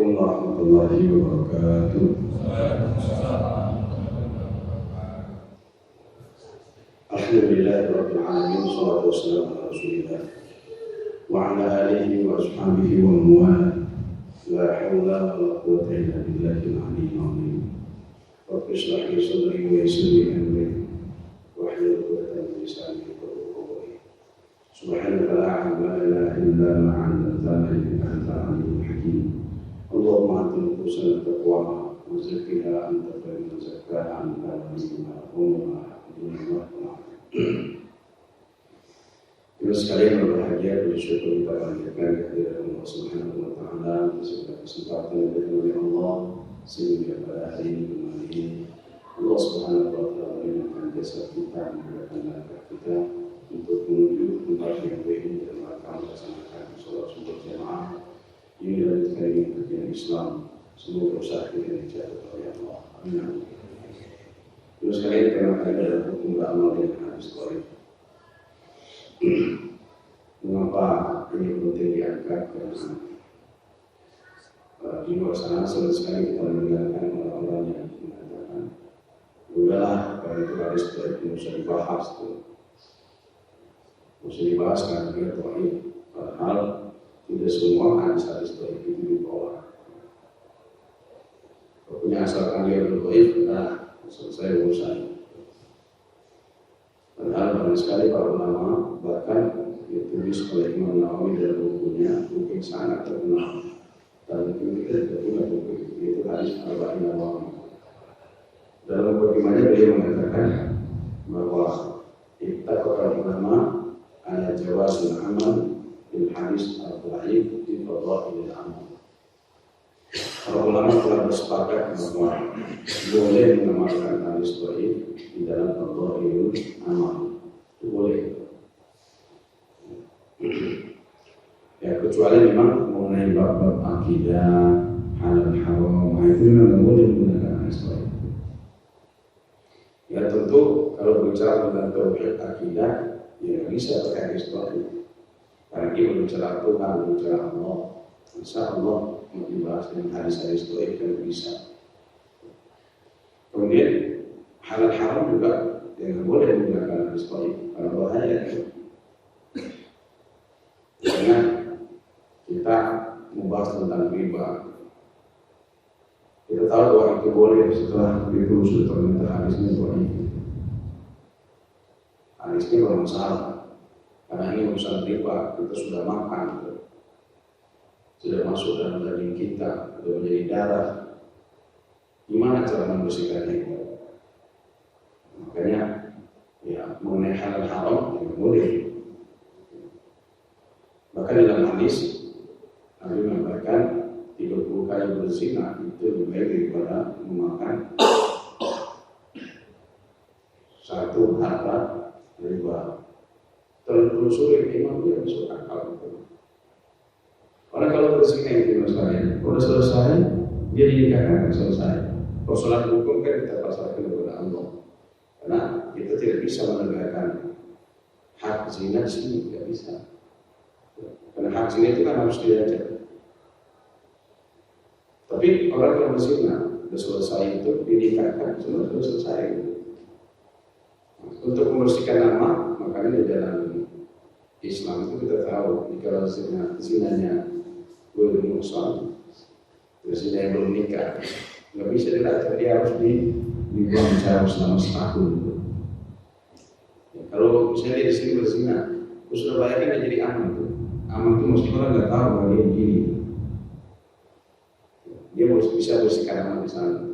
Assalamualaikum warahmatullahi wabarakatuh. Alhamdulillahirabbil alamin, shalatu wassalamu ala Rasulillah wa ala alihi wa ashabihi wa man wala. La haula wa la quwwata illa billahil aliyyil azim. Rabbi shrah li sadri wa yassir li amri wahlul 'uqdatam min lisani yafqahu qawli. Subhanaka la ilma lana illa ma 'allamtana innaka antal alimul hakim. Allahumma ati nufusana taqwaha wa zakkiha anta khairu man zakkaha anta waliyuha Terus sekalian berbahagia, bersyukur kita panjatkan kehadirat Allah Subhanahu wa Ta'ala segala kesempatan yang diberikan oleh Allah sehingga pada hari ini kembali Allah Subhanahu wa Ta'ala mengingatkan jasa kita, mengingatkan langkah kita untuk menuju tempat yang baik dan melakukan melaksanakan sholat subuh jamaah ini dilanjutkan dengan kajian Islam. Semoga usaha kita dicatat oleh Allah. Amin. Terus sekalian tema kali adalah hukum beramal dengan hadis dhaif. Mengapa ini penting diangkat? Karena di luar sana sering sekali kita mendengarkan orang-orang yang mengatakan, udahlah kalau itu hadis dhaif tidak usah dibahas tuh. Usah dibahas karena dia dhaif. Padahal tidak semua hadis-hadis dhaif itu ditolak. Pokoknya asalkan dia dhaif, nah selesai urusan. Padahal banyak sekali para ulama bahkan ditulis oleh Imam Nawawi dalam bukunya mungkin sangat terkenal dan mungkin kita tidak punya buku itu hadis Arba'in Nawawi. Dalam bagaimana beliau mengatakan bahwa ittafaqal ulama ala jawazil amal bil hadis al-dhaif fi fadailil amal. Para ulama telah bersepakat bahwa boleh mengamalkan hadis dhaif di dalam fadailul amal. Itu boleh. Ya kecuali memang mengenai bab-bab akidah, halal haram, itu memang boleh menggunakan hadis dhaif. Ya tentu kalau bicara tentang tauhid akidah, ya bisa pakai hadis dhaif. Karena dia berbicara Tuhan, berbicara Allah. Insya Allah dibahas dengan hadis-hadis dhaif kan bisa. Kemudian halal haram juga yang boleh menggunakan hadis dhaif karena bahaya itu. Karena kita membahas tentang riba, kita tahu bahwa itu boleh setelah itu sudah ternyata hadisnya dhaif. Hadisnya bermasalah karena ini urusan riba, kita sudah makan. Sudah masuk dalam daging kita, sudah menjadi darah. Gimana cara membersihkannya itu? Makanya, ya mengenai halal haram yang boleh. Bahkan dalam hadis, Nabi mengatakan 30 kali berzina itu lebih baik daripada memakan satu harta riba. Telusuri memang dia masuk akal itu. Orang kalau berzina itu masalahnya, kalau selesai dia dinikahkan selesai. Kalau sholat hukum kan kita pasrahkan kepada Allah. Karena kita tidak bisa menegakkan hak zina di sini, tidak bisa. Karena hak zina itu kan harus diajak. Tapi orang kalau berzina sudah selesai itu dinikahkan, sudah selesai. Untuk membersihkan nama, makanya di dalam Islam itu kita tahu jika zinanya belum muhsan, zina yang belum nikah, nggak bisa dilacak, dia harus dibuang jauh selama setahun. Ya, kalau misalnya dia di sini berzina, terus sudah bayarnya jadi aman tuh. Aman itu mesti orang nggak tahu bahwa dia begini. Dia bisa bersihkan aman di sana.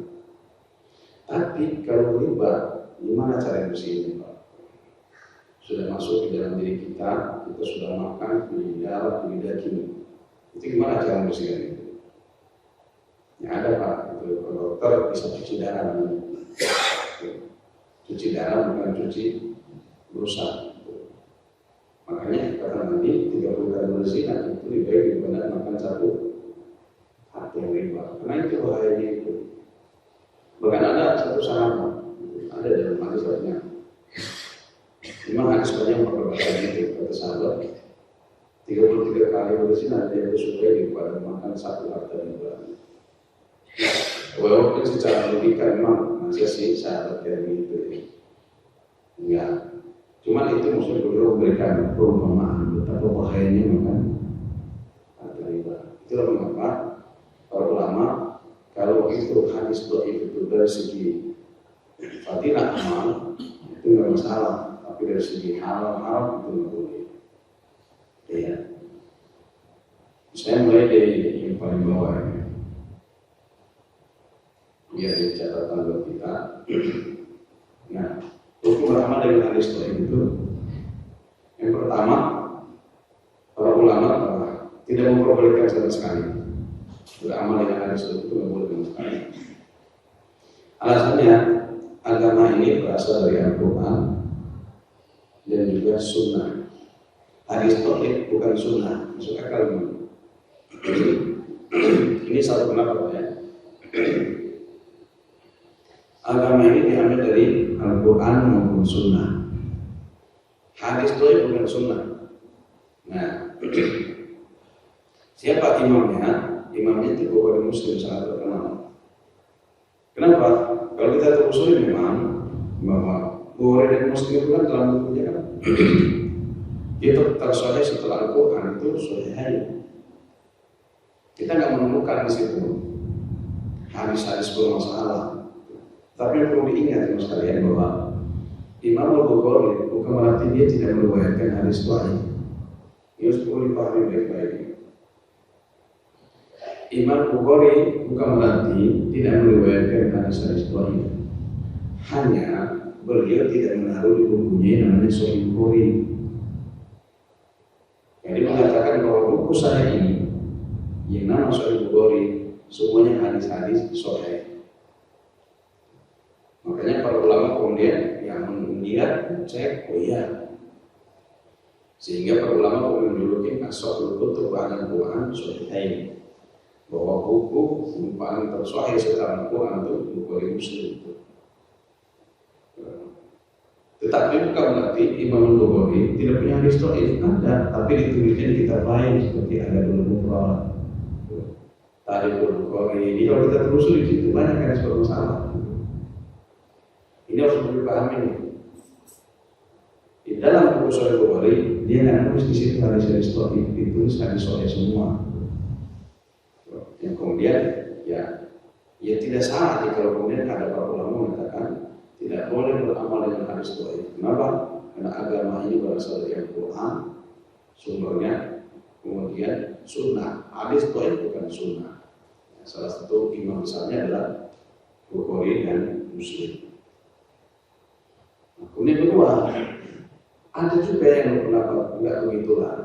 Tapi kalau riba, gimana cara bersihnya, Pak? Sudah masuk di dalam diri kita sudah makan di darah, di daging. Itu gimana cara membersihkan itu? Ya ada Pak, itu dokter bisa cuci darah. Cuci darah bukan cuci rusak. Makanya kata Nabi 30 kali berzina itu lebih baik daripada makan satu hati yang riba. Karena itu bahayanya itu. Bahkan ada satu sahabat, ada dalam hadisnya. Memang hadis banyak memperbaiki itu kata sahabat. 33 kali bersinar dia bersyukur daripada makan satu harta di bulan. Walaupun secara logika memang masih sih sahabat kayak gitu ya. Enggak. Cuma itu maksud beliau memberikan perumpamaan betapa bahayanya makan harta riba. Itulah mengapa para ulama kalau itu hadis dhaif itu dari segi fadilah amal itu nggak masalah, tapi dari segi halal itu nggak boleh. Ya. Saya mulai dari yang paling bawah ini. Biar di catatan buat kita. Nah, hukum beramal dengan hadis dhaif itu yang pertama, para ulama tidak memperbolehkan sama sekali beramal dengan hadis dhaif itu nggak boleh sama sekali. Alasannya agama ini berasal dari Al-Quran dan juga Sunnah. Hadis dhaif bukan Sunnah, masuk akal memang. Ini satu pendapat ya. Agama ini diambil dari Al-Quran maupun Sunnah. Hadis dhaif bukan Sunnah. Nah, siapa imamnya? Imamnya itu Bukhari Muslim sangat terkenal. Kenapa? Kalau kita telusuri memang bahwa Bukhari dan Muslim itu kan dalam bukunya kan itu tersahih setelah Al-Quran itu Sahihain. Kita nggak menemukan di situ hadis-hadis bermasalah. Tapi yang perlu diingat teman sekalian bahwa Imam Al-Bukhari bukan berarti dia tidak meriwayatkan hadis dhaif. Ini perlu dipahami baik-baik. Imam Bukhari bukan berarti tidak meriwayatkan hadis-hadis dhaif. Hanya beliau tidak menaruh di bukunya yang namanya Sahih Bukhari. Jadi mengatakan bahwa buku saya ini yang nama Sahih Bukhari semuanya hadis-hadis sahih. Makanya para ulama kemudian yang melihat cek, oh iya. Sehingga para ulama kemudian menjuluki as-sahih kutub ba'da Al-Quran sahihain. Bahwa buku yang paling tersahih setelah Al-Quran itu Bukhari Muslim. Tetapi bukan berarti Imam Bukhari tidak punya hadis dhaif, ada, tapi ditulisnya di kitab lain seperti ada dulu Mufrad. Tadi Bukhari ini kalau kita telusuri di situ banyak hadis bermasalah. Ini harus dipahami nih. Di dalam buku Sahih Bukhari dia nggak nulis di situ hadis-hadis dhaif, ditulis hadis sahih semua. Yang kemudian ya tidak salah kalau kemudian ada para ulama mengatakan tidak boleh beramal dengan hadis dhaif. Kenapa? Karena agama ini berasal dari Al-Quran, sumbernya, kemudian Sunnah. Hadis dhaif bukan Sunnah. Salah satu imam besarnya adalah Bukhari dan Muslim. Kemudian kedua, ada juga yang berpendapat enggak begitulah.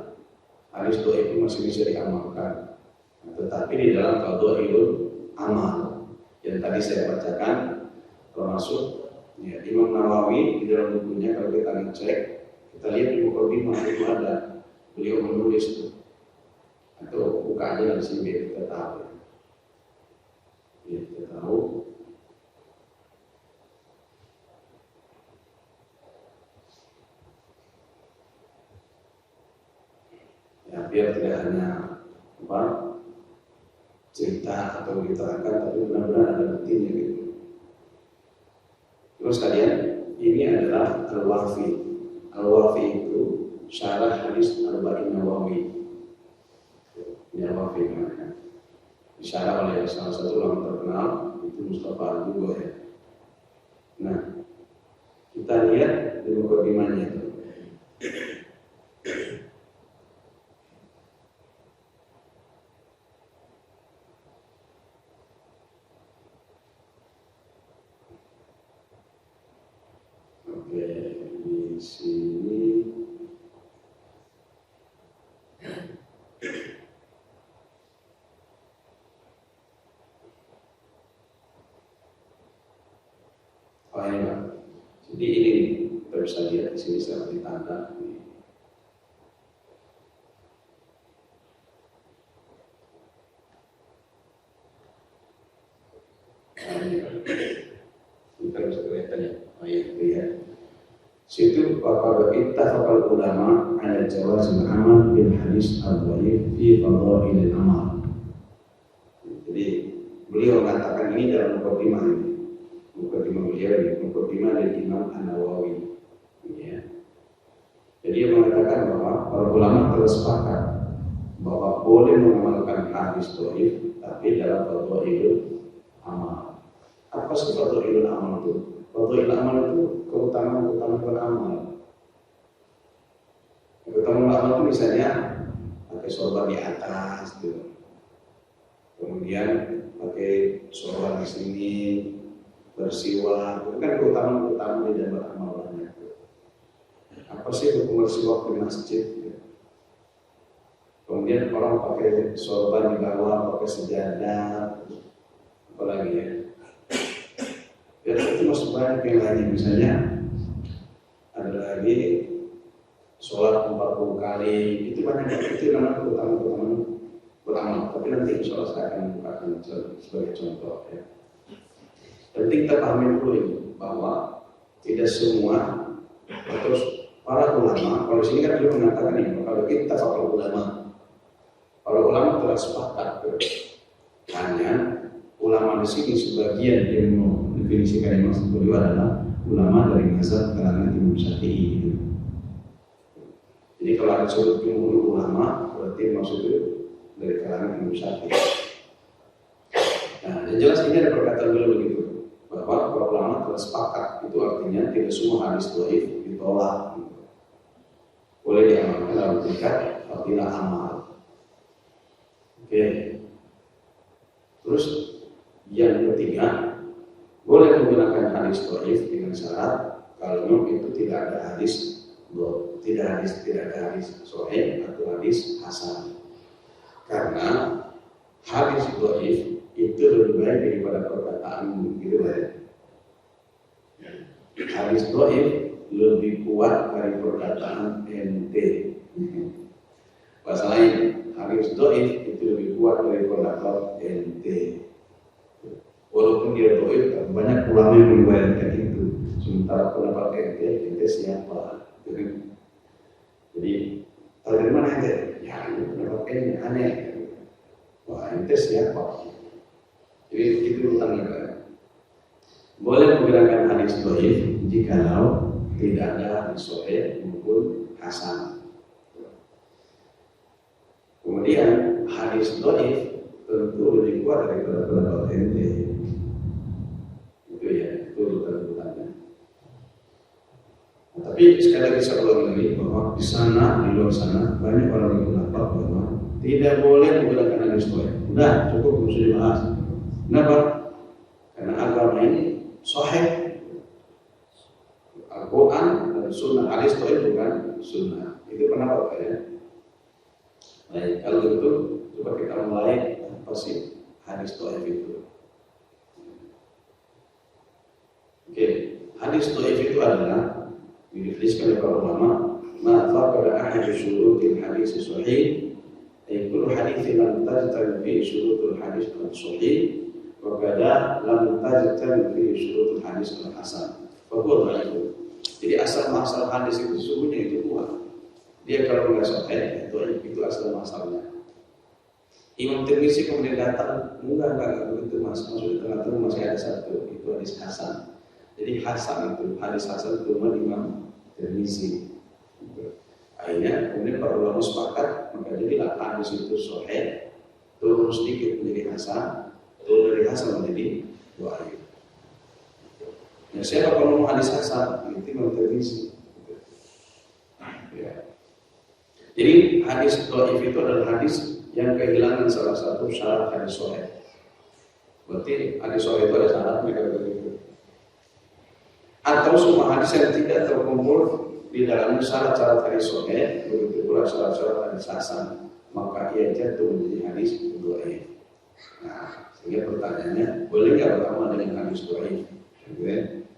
Hadis dhaif itu masih bisa diamalkan. Tetapi di dalam fadhailul amal yang tadi saya bacakan termasuk ya, Imam Nawawi di dalam bukunya kalau kita ngecek, kita lihat di mukadimah itu ada beliau menulis itu. Atau buka aja dari sini biar kita tahu. Biar kita tahu. Ya, biar tidak hanya cerita atau diterangkan, tapi benar-benar ada buktinya gitu. Terus kalian, ini adalah Al-Wafi. Al-Wafi itu syarah hadis Arba'in Nawawi. Ini Al-Wafi namanya. Disyarah oleh salah satu ulama terkenal itu Mustafa Al-Bugo ya. Nah, kita lihat di mukadimahnya itu. Di sini jadi ini kita bisa lihat di sini seperti tanda ini. Kita bisa kelihatan ya, itu ya. Situ faqad ittafaqal ulama ala jawazil amal bil hadis al-dhaif fi fadailil amal. Jadi beliau mengatakan ini dalam mukadimah beliau ini, mukadimah dari Imam An-Nawawi. Ya. Jadi dia mengatakan bahwa para ulama telah sepakat bahwa boleh mengamalkan hadis dhaif tapi dalam fadailul amal. Apa sih fadailul amal itu? Fadailul amal itu keutamaan beramal. Keutamaan beramal itu misalnya pakai sorban di atas, gitu. Kemudian pakai sorban di sini, bersiwak, itu kan keutamaan di dalam beramal banyak. Apa sih hukum bersiwak di masjid? Gitu. Kemudian orang pakai sorban di bawah, pakai sejadah, apalagi ya. Ya itu masih banyak yang lainnya, misalnya ada lagi sholat 40 kali, itu banyak, itu namanya keutamaan beramal. Tapi nanti insya Allah saya akan membukakan sebagai contoh ya. Penting kita pahami dulu ini bahwa tidak semua terus para ulama, kalau di sini kan dia mengatakan ini, kalau kita para ulama telah sepakat, hanya ulama di sini sebagian yang mendefinisikan yang maksud beliau adalah ulama dari mazhab kalangan Imam Syafi'i. Jadi kalau ada sebut jumhur ulama berarti maksudnya dari kalangan Imam Syafi'i. Nah, yang jelas ini ada perkataan beliau begitu bahwa para ulama telah sepakat, itu artinya tidak semua hadis dhaif ditolak. Boleh diamalkan dalam tingkat fadilah amal. Oke. Terus yang ketiga, boleh menggunakan hadis dhaif dengan syarat kalau itu tidak ada hadis sahih atau hadis hasan. Karena hadis dhaif itu lebih baik daripada perkataan gitu ya. Hadis dhaif lebih kuat dari perkataan ente. Bahasa lain, hadis dhaif itu lebih kuat dari perkataan ente. Walaupun dia dhaif, banyak ulama yang meriwayatkan itu. Sementara pendapat ente siapa? Jadi tahu dari mana ente? Ya, ini pendapat ente aneh. Wah, ente siapa? Jadi itu tentang boleh menggunakan hadis dhaif jikalau tidak ada hadis sahih maupun hasan. Kemudian hadis dhaif tentu lebih kuat daripada pendapat ente. Itu ya, itu urutan-urutannya. Nah, tapi sekali lagi saya ulang lagi bahwa di sana, di luar sana banyak orang yang berpendapat bahwa tidak boleh menggunakan hadis dhaif. Udah cukup, belum usah dibahas. Kenapa? Karena agama ini sahih. Al-Quran dan Sunnah, hadis dhaif bukan Sunnah. Itu pendapat ya. Baik, kalau begitu coba kita mulai apa sih hadis dhaif itu. Oke, hadis dhaif itu adalah didefinisikan oleh para ulama, ma faqada ahadu syurutil hadis sahih, ay kullu haditsin lam tajtami fi syurutul hadis sahih, wa kada lam tajtami fi syurutul hadis hasan. Bahwa itu. Jadi asal masalah hadis itu sesungguhnya itu kuat. Dia kalau nggak sahih itu asal masalahnya. Imam Tirmizi kemudian datang, enggak begitu mas, maksudnya tengah-tengah masih ada satu, itu hadis hasan. Jadi hasan itu, hadis hasan itu Imam Tirmizi. Akhirnya kemudian para ulama sepakat, maka jadilah hadis itu sahih, turun sedikit menjadi hasan, turun dari hasan menjadi dhaif. Ya, siapa kalau mau hadis hasan itu Imam Tirmizi. Ya. Jadi hadis dhaif itu adalah hadis yang kehilangan salah satu syarat hadis sahih. Berarti hadis sahih itu ada syaratnya kalau begitu. Atau semua hadis yang tidak terkumpul di dalamnya syarat-syarat hadis sahih, begitu pula syarat-syarat hadis hasan, maka ia jatuh menjadi hadis dhaif. Nah, sehingga pertanyaannya, boleh nggak beramal dengan hadis dhaif?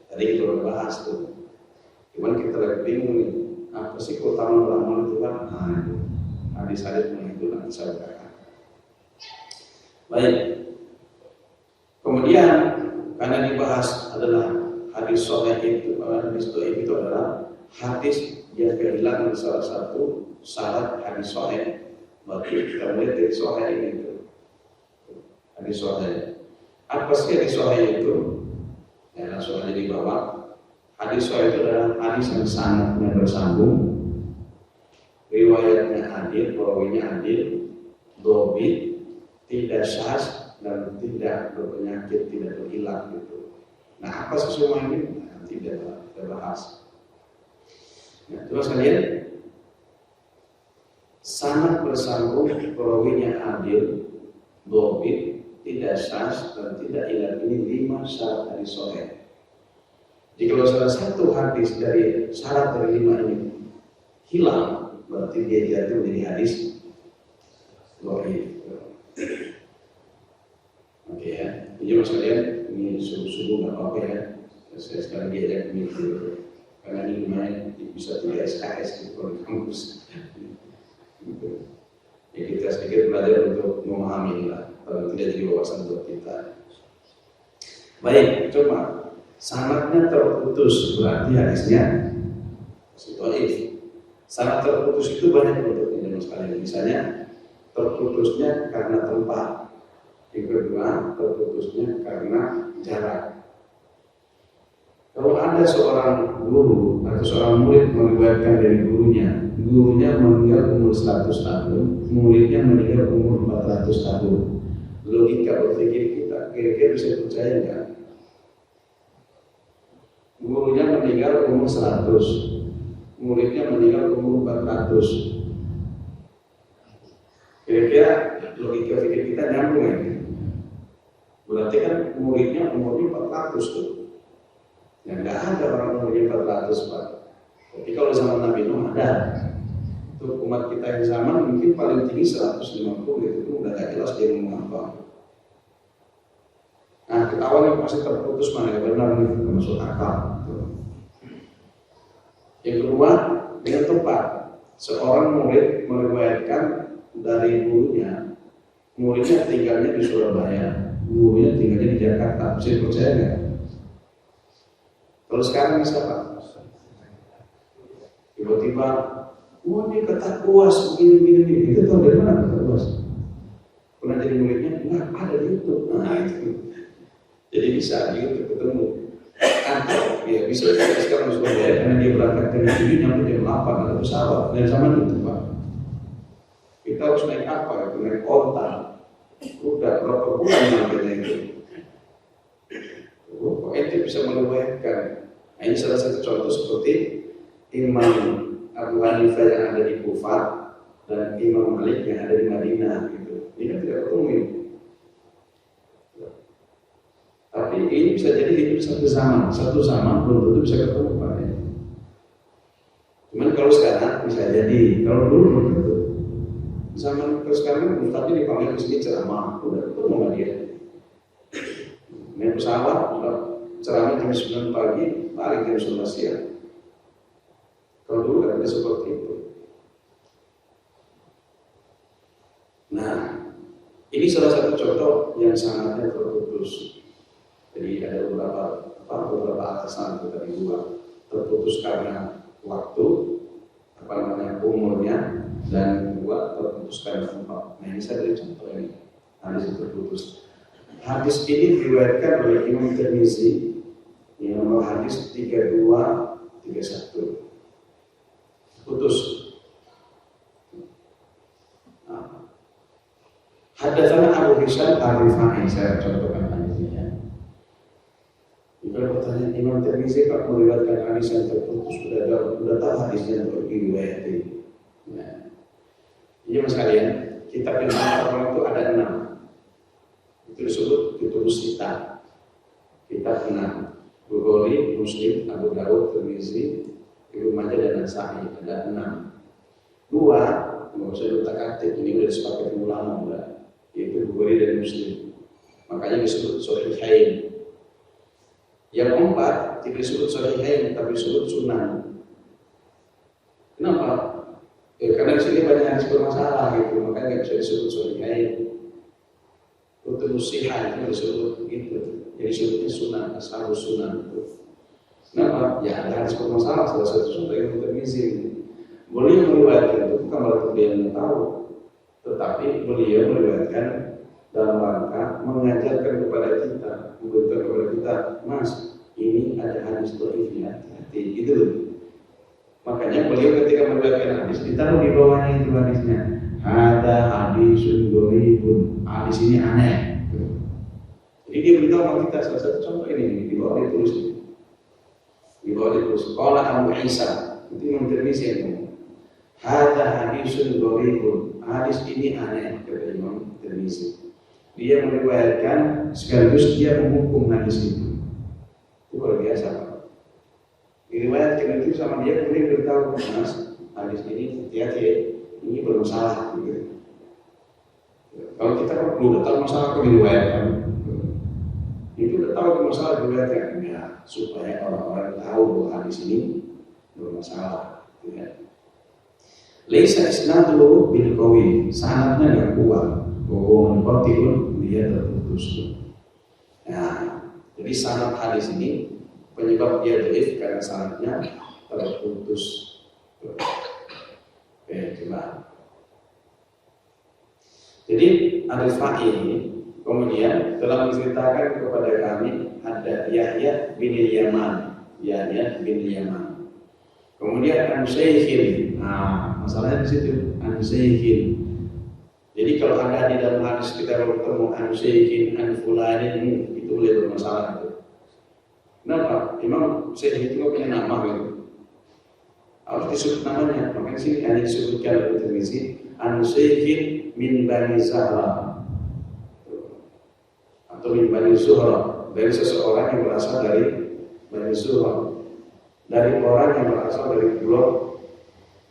Tadi kita udah bahas tuh. Cuman kita lagi bingung nih, apa sih keutamaan beramal itu kan? Nah, hadis-hadis itu nanti saya katakan. Baik. Kemudian karena dibahas adalah hadis sahih itu, hadis dhaif itu adalah hadis yang kehilangan salah satu syarat hadis sahih, maka kita mulai dari sahih itu. Hadis sahih. Apa sih hadis sahih itu? Ya, langsung aja di bawah. Hadis sahih itu adalah hadis yang sanadnya bersambung, riwayatnya adil, perawinya adil, dhabit, tidak syaz dan tidak berpenyakit, tidak berhilang gitu. Nah, apa sih semua ini? Nanti kita bahas. Nah, coba sekalian, sanad bersambung, perawinya adil, dhabit, tidak syaz dan tidak hilang, ini 5 syarat hadis sahih. Jika salah satu hadis dari syarat dari 5 ini hilang, berarti dia jatuh menjadi hadis dhaif. Oke ya, jadi mas kalian ini subuh nggak apa-apa ya. Saya sekarang diajak mikir karena ini lumayan bisa 3 SKS di kampus. Ya kita sedikit belajar untuk memahami lah, tidak jadi wawasan buat kita. Baik, coba. Sanadnya terputus berarti hadisnya dhaif. Sanad terputus itu banyak bentuknya teman sekalian. Misalnya terputusnya karena tempat. Yang kedua terputusnya karena jarak. Kalau ada seorang guru atau seorang murid meriwayatkan dari gurunya meninggal umur 100 tahun, muridnya meninggal umur 400 tahun. Logika berpikir kita kira-kira bisa percaya nggak? Gurunya meninggal umur 100, muridnya meninggal umur 400. Kira-kira logika pikir kita nyambung ya? Berarti kan muridnya umurnya 400 tuh. Ya nggak ada orang umurnya 400 Pak. Tapi kalau zaman Nabi Nuh ada. Untuk umat kita yang zaman mungkin paling tinggi 150 itu udah gak jelas dia ngomong apa. Nah, awalnya pasti terputus mana yang benar itu masuk akal. Yang kedua, dengan tepat seorang murid meriwayatkan dari gurunya, muridnya tinggalnya di Surabaya, gurunya tinggalnya di Jakarta, bisa percaya nggak? Kalau sekarang siapa? Tiba-tiba, ini kata kuas begini, itu tahu dari mana kata kuas? Pernah jadi muridnya? Nggak ada di YouTube. Nah itu. Jadi bisa gitu ketemu. Atau ya bisa sekarang Surabaya karena dia berangkat ke Nijui nyampe jam 8 ada pesawat dan sama itu Pak. Kita harus naik apa? Itu naik onta. Udah berapa bulan naiknya itu? Kok ente bisa meriwayatkan? Nah, ini salah satu contoh seperti Imam Abu Hanifah yang ada di Kufah dan Imam Malik yang ada di Madinah gitu. Ini kan tidak ketemu ini. Tapi ini bisa jadi hidup satu zaman belum tentu bisa ketemu Pak. Cuman kalau sekarang bisa jadi, kalau dulu belum tentu. Zaman sekarang Ustaznya dipanggil ke sini ceramah, udah ketemu sama dia. Naik pesawat, ceramah jam 9 pagi, balik jam 11 siang. Kalau dulu kan tidak seperti itu. Nah, ini salah satu contoh yang sangatnya terputus. Jadi ada beberapa alasan itu tadi dua, terputus karena waktu, umurnya, dan dua terputus karena tempat. Nah ini saya beri contoh ini, hadis yang terputus. Hadis ini diriwayatkan oleh Imam Tirmizi, yang nomor hadis 3231. Putus. Hadatsana Abu Hisham Al-Rifai, saya contohkan hadisnya. Kalau pertanyaan Imam Tirmizi Pak meriwayatkan hadis yang terputus, sudah tahu hadisnya untuk diriwayatkan. Nah, ini mas kalian, kitab yang orang itu ada 6. Itu disebut kutubus sittah. Kitab 6. Bukhari, Muslim, Abu Dawud, Tirmizi, Ibnu Majah dan Nasa'i, ada 6. 2, nggak usah diutak-atik, ini udah disepakati ulama udah, yaitu Bukhari dan Muslim. Makanya disebut Sahihain. Yang 4 tidak disebut Sahihain, tapi disebut Sunan. Kenapa? Ya, karena di sini banyak hadis bermasalah gitu, makanya nggak bisa disebut Sahihain. Kutubus sittah itu disebut gitu, jadi disebutnya Sunan, Ashabus Sunan itu. Kenapa? Ya ada hadis bermasalah, salah satu contoh yang Tirmizi. Beliau meriwayatkan itu bukan berarti dia yang tahu, tetapi beliau meriwayatkan dalam rangka mengajarkan kepada kita, memberitahu kepada kita, Mas, ini ada hadis dhaifnya, hati-hati, gitu loh. Makanya beliau ketika meriwayatkan hadis, ditaruh di bawahnya itu hadisnya. Ada hadisun dhaifun, hadis ini aneh. Jadi dia beritahu sama kita salah satu contoh ini di bawah ditulis. Di bawah ditulis. Qala Abu Isa, itu Imam Tirmizi yang ngomong. Ada hadisun dhaifun, hadis ini aneh, kata Imam Tirmizi. Dia meriwayatkan sekaligus dia menghukum hadis itu. Itu luar biasa, Pak. Diriwayatkan itu sama dia, kemudian beritahu, Mas, hadis ini hati-hati, ini bermasalah. Gitu. Kalau kita udah tahu masalah kok diriwayatkan, itu udah tahu masalah diriwayatkan, ya supaya orang-orang tahu bahwa hadis ini bermasalah. Ya. Laisa isnaduhu bil qawi, sanadnya enggak kuat. Bahwa munqati'un, dia terputus. Nah, jadi sanad hadis ini penyebab dia dhaif karena sanadnya terputus. Oke, coba. Jadi Al-Fa'i kemudian telah menceritakan kepada kami ada Yahya bin Yaman, Yahya bin Yaman. Kemudian An-Shaykhin. Nah, masalahnya di situ An-Shaykhin. Jadi kalau ada di dalam hadis kita bertemu An-Shaykhin, An-Fulanin, itu boleh bermasalah. Kenapa? Imam Syekh itu nggak punya nama gitu. Harus disebut namanya. Makanya sini hanya disebutkan oleh Tirmizi An-Shaykhin min Bani Zahra atau min Bani Zuhra, dari seseorang yang berasal dari Bani Zuhra, dari orang yang berasal dari pulau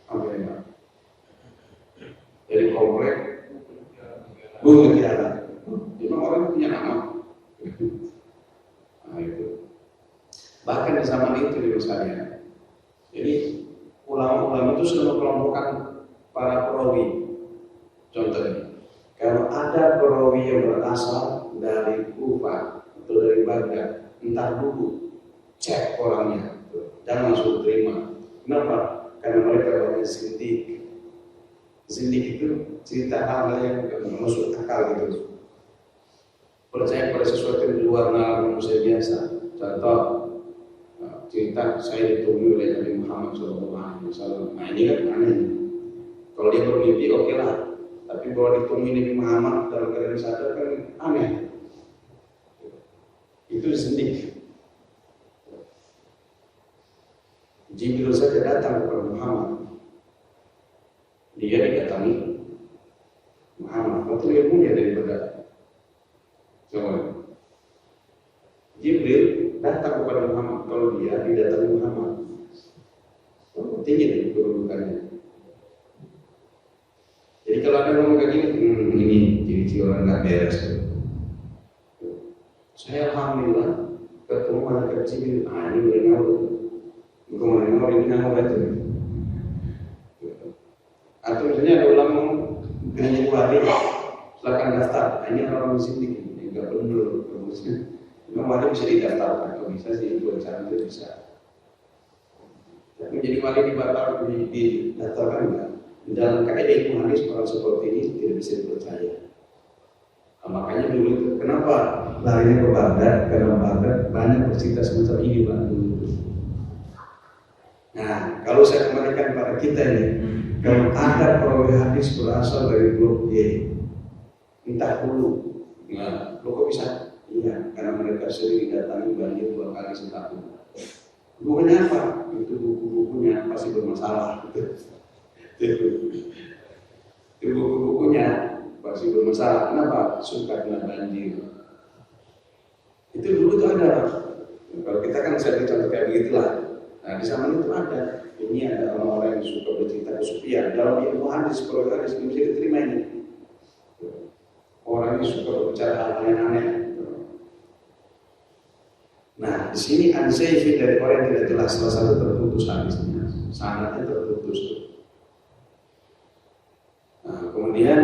apa ini? Dari komplek Bumi Tiara. Memang orang punya nama. Nah itu. Bahkan di zaman itu di misalnya. Jadi ulama-ulama itu sudah mengelompokkan para perawi. Contohnya, kalau ada perawi yang berasal dari Kufah atau dari Baghdad, entar dulu cek orangnya, jangan langsung terima. Kenapa? Karena mereka banyak sindik. Sindik itu cerita hal yang masuk akal gitu. Percaya pada sesuatu yang di luar nalar manusia biasa. Contoh cerita saya ditemui oleh Nabi Muhammad SAW. Nah ini kan aneh. Kalau dia bermimpi oke lah. Tapi kalau ditemui Nabi Muhammad dalam keadaan sadar kan aneh. Itu sindik. Jibril saja datang kepada Muhammad. Dia didatangi Muhammad, waktu dia mulia daripada coba. Jibril datang kepada Muhammad, kalau dia didatangi Muhammad, tinggi kedudukannya. Jadi kalau ada ngomong kayak gini, ini ciri-ciri orang nggak beres. Saya alhamdulillah ketemu malaikat Jibril, ini boleh ngawur, bukan boleh ngawur, ini ngawur itu. Atau misalnya ada ulama hanya wali, silakan daftar. Ini orang sindik, nggak benar. Memang wali bisa didaftarkan, kalau bisa sih buat cara itu bisa. Tapi jadi wali didaftarkan enggak? Dalam kaidah ilmu hadis orang seperti ini tidak bisa dipercaya. Nah, makanya dulu itu kenapa larinya ke Baghdad? Karena Baghdad banyak bercerita semacam ini Pak dulu. Nah, kalau saya kembalikan pada kita ini. Kalau ada perawi hadis berasal dari blok Y, entah dulu, nah, lo kok bisa? Iya, karena mereka sering didatangi banjir 2 kali setahun. Bukannya apa? Itu buku-bukunya pasti bermasalah. Itu buku-bukunya pasti bermasalah. Kenapa? Suka kena banjir. Itu dulu tuh ada. Kalau kita kan bisa dicontoh kayak begitulah. Nah di zaman itu ada. Ini ada orang-orang yang suka bercerita kesupian. Dalam ilmu hadis, kalau hadis ini bisa diterima ini. Orang yang suka berbicara hal yang aneh. Nah, di sini An-Shaykhin dari orang yang tidak jelas, salah satu terputus hadisnya, sanadnya terputus. Nah, kemudian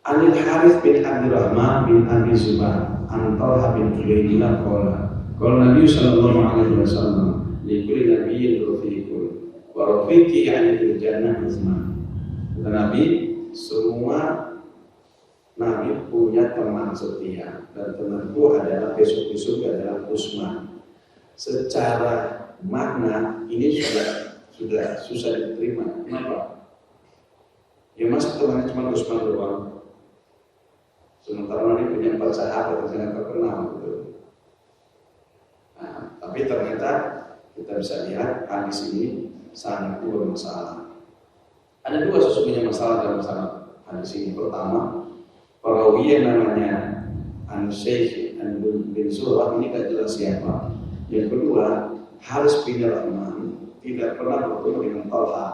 Anil Harith bin Abdurrahman bin Abi Zubair, An Talha bin Ubaidillah qala Kalau Nabi Sallallahu Alaihi Wasallam likuli Nabi Rafiqul wa Rafiqi yang di jannah Utsman. Kata Nabi, semua Nabi punya teman setia dan temanku adalah besok-besok adalah Utsman. Secara makna ini sudah susah diterima. Kenapa? Ya masa temannya cuma Utsman doang. Sementara Nabi punya 4 sahabat yang sangat terkenal. Gitu. Nah, tapi ternyata kita bisa lihat hadis ini sangat bermasalah. Ada 2 sesungguhnya masalah dalam hadis ini. Pertama, perawi yang namanya An-Syekh bin Surah ini tidak jelas siapa. Yang kedua, Haris bin Rahman tidak pernah bertemu dengan Talha.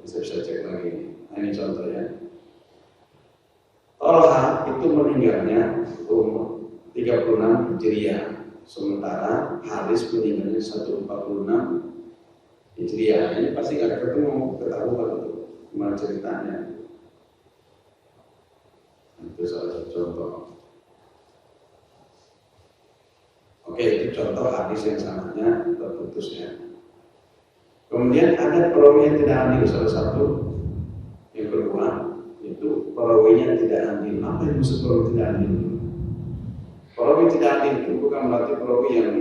Bisa cek lagi. Ini contohnya. Talha itu meninggalnya umur 36 Hijriah, sementara Haris meninggalnya 146 Hijriah. Ini pasti nggak ketemu, ketahuan itu gimana ceritanya. Itu salah satu contoh. Oke, itu contoh hadis yang sangatnya terputus ya. Kemudian ada perawi yang tidak adil, salah satu. Yang kedua, itu perawinya tidak adil. Apa yang maksud perawi tidak adil? Perawi tidak adil itu bukan berarti perawi yang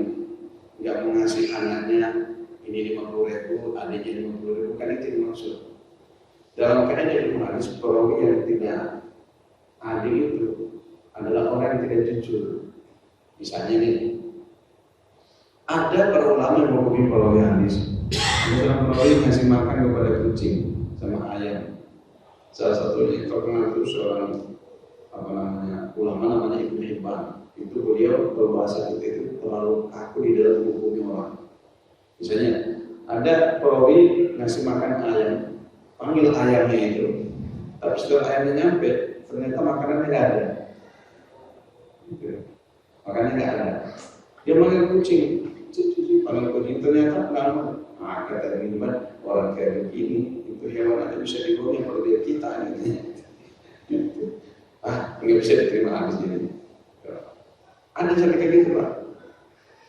nggak mengasih anaknya ini 50.000, adiknya 50.000, bukan itu yang maksud. Dalam kaidah ilmu hadis, perawi yang tidak adil itu adalah orang yang tidak jujur. Misalnya nih, ada para ulama yang menghukumi perawi hadis. Misalnya perawi ngasih makan kepada kucing sama ayam. Salah satunya terkenal itu seorang ulama namanya Ibnu Hibban. Itu beliau berbahasa kita itu terlalu kaku di dalam menghukumi orang. Misalnya ada perawi ngasih makan ayam, panggil ayamnya itu, tapi setelah ayamnya nyampe ternyata makanannya nggak ada. Makanannya nggak ada. Dia manggil kucing, panggil kucing ternyata nggak ada. Nah, kata Ibnu Hibban, orang kayak begini itu hewan aja bisa dibohongi kalau dia kita ini. Nggak bisa diterima hadis ini. Ada cara kayak gitu Pak.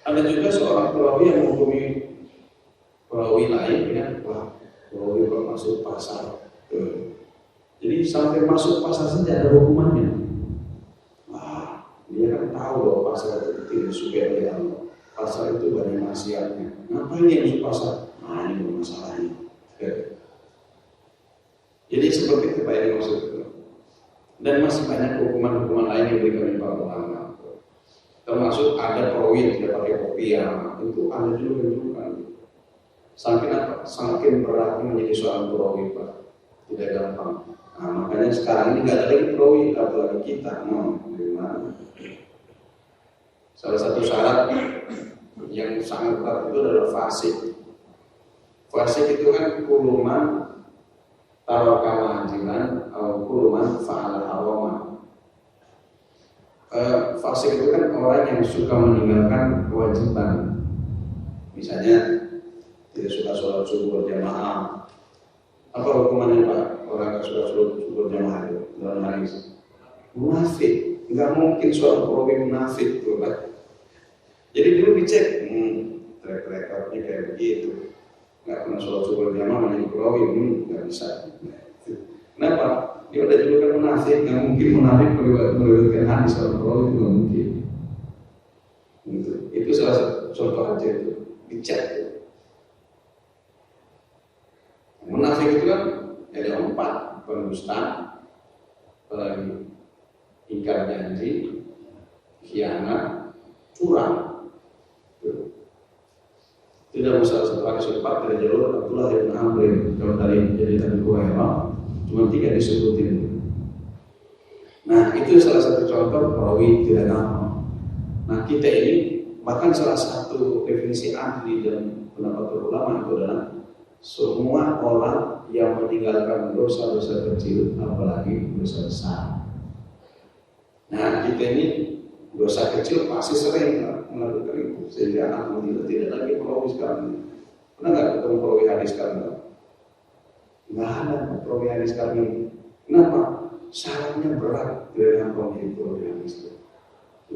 Ada juga seorang perawi yang menghukumi perawi lain ya, perawi kok masuk pasar. Jadi sampai masuk pasar saja ada hukumannya. Dia kan tahu bahwa pasar itu tidak suka oleh Allah. Pasar itu banyak maksiatnya. Ngapain dia masuk pasar? Nah ini masalahnya. Jadi seperti itu Pak yang maksud itu. Dan masih banyak hukuman-hukuman lain yang diberikan oleh para ulama. Termasuk ada perawi yang tidak pakai kopiah, itu ada juga. Saking beratnya menjadi seorang perawi Pak, tidak gampang. Nah, makanya sekarang ini nggak ada lagi perawi, apalagi kita. Gimana? Salah satu syarat yang sangat berat itu adalah fasik. Fasik itu kan kuluman tarakal wajiban atau kuluman fa'al harama. Fasik itu kan orang yang suka meninggalkan kewajiban. Misalnya tidak suka sholat subuh berjamaah. Apa hukumannya Pak? Orang yang suka sholat subuh berjamaah itu dalam hadis munafik. Nggak mungkin seorang perawi munafik tuh Pak. Jadi dulu dicek, track recordnya kayak begitu. Nggak pernah sholat subuh berjamaah menjadi perawi, nggak bisa. Kenapa? Dia udah julukan munafik, nggak mungkin munafik meriwayatkan hadis orang perawi itu nggak mungkin. Itu salah satu contoh aja itu dicek. Munafik itu kan ada 4, pendusta, apalagi ingkar janji, khianat, curang. Tidak masalah satu hadis 4 dari jalur Abdullah bin Amr kalau tadi jadi Abu Hurairah cuma 3 disebutin. Nah itu salah satu contoh perawi tidak gampang. Nah kita ini bahkan salah satu definisi ahli dalam pendapat ulama itu adalah semua orang yang meninggalkan dosa-dosa kecil apalagi dosa besar. Nah kita ini dosa kecil pasti sering melakukan itu sehingga alhamdulillah tidak lagi perawi sekarang. Pernah nggak ketemu perawi hadis sekarang? Nggak ada perawi hadis sekarang ini. Kenapa? Syaratnya berat dari yang menjadi perawi hadis itu.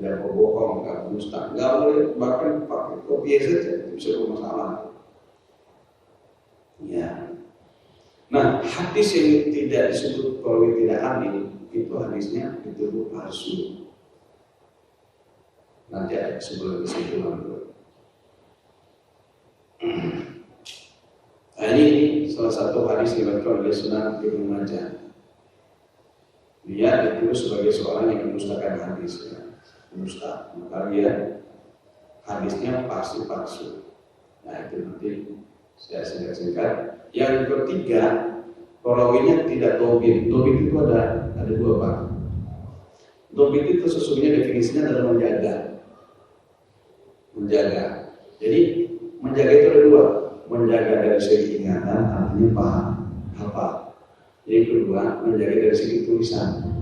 tidak mau bohong, nggak dusta, nggak boleh bahkan pakai kopi saja itu bisa bermasalah. Ya. Nah, hadis yang tidak disebut perawi tidak adil itu hadisnya dituduh palsu. Nanti ada sebelum kesimpulan itu. Nah, ini salah satu hadis diriwayatkan oleh Sunan Ibnu Majah. Dia dituduh sebagai seorang yang mendustakan hadis, ya. Mendusta, maka dia hadisnya palsu. Nah, itu nanti saya singkat-singkat. Yang ketiga, perawinya tidak dobit. Dobit itu ada dua, Pak. Dobit itu sesungguhnya definisinya adalah menjaga. Jadi menjaga itu ada dua. Menjaga dari segi ingatan, artinya paham, hafal. Yang kedua, menjaga dari segi tulisan.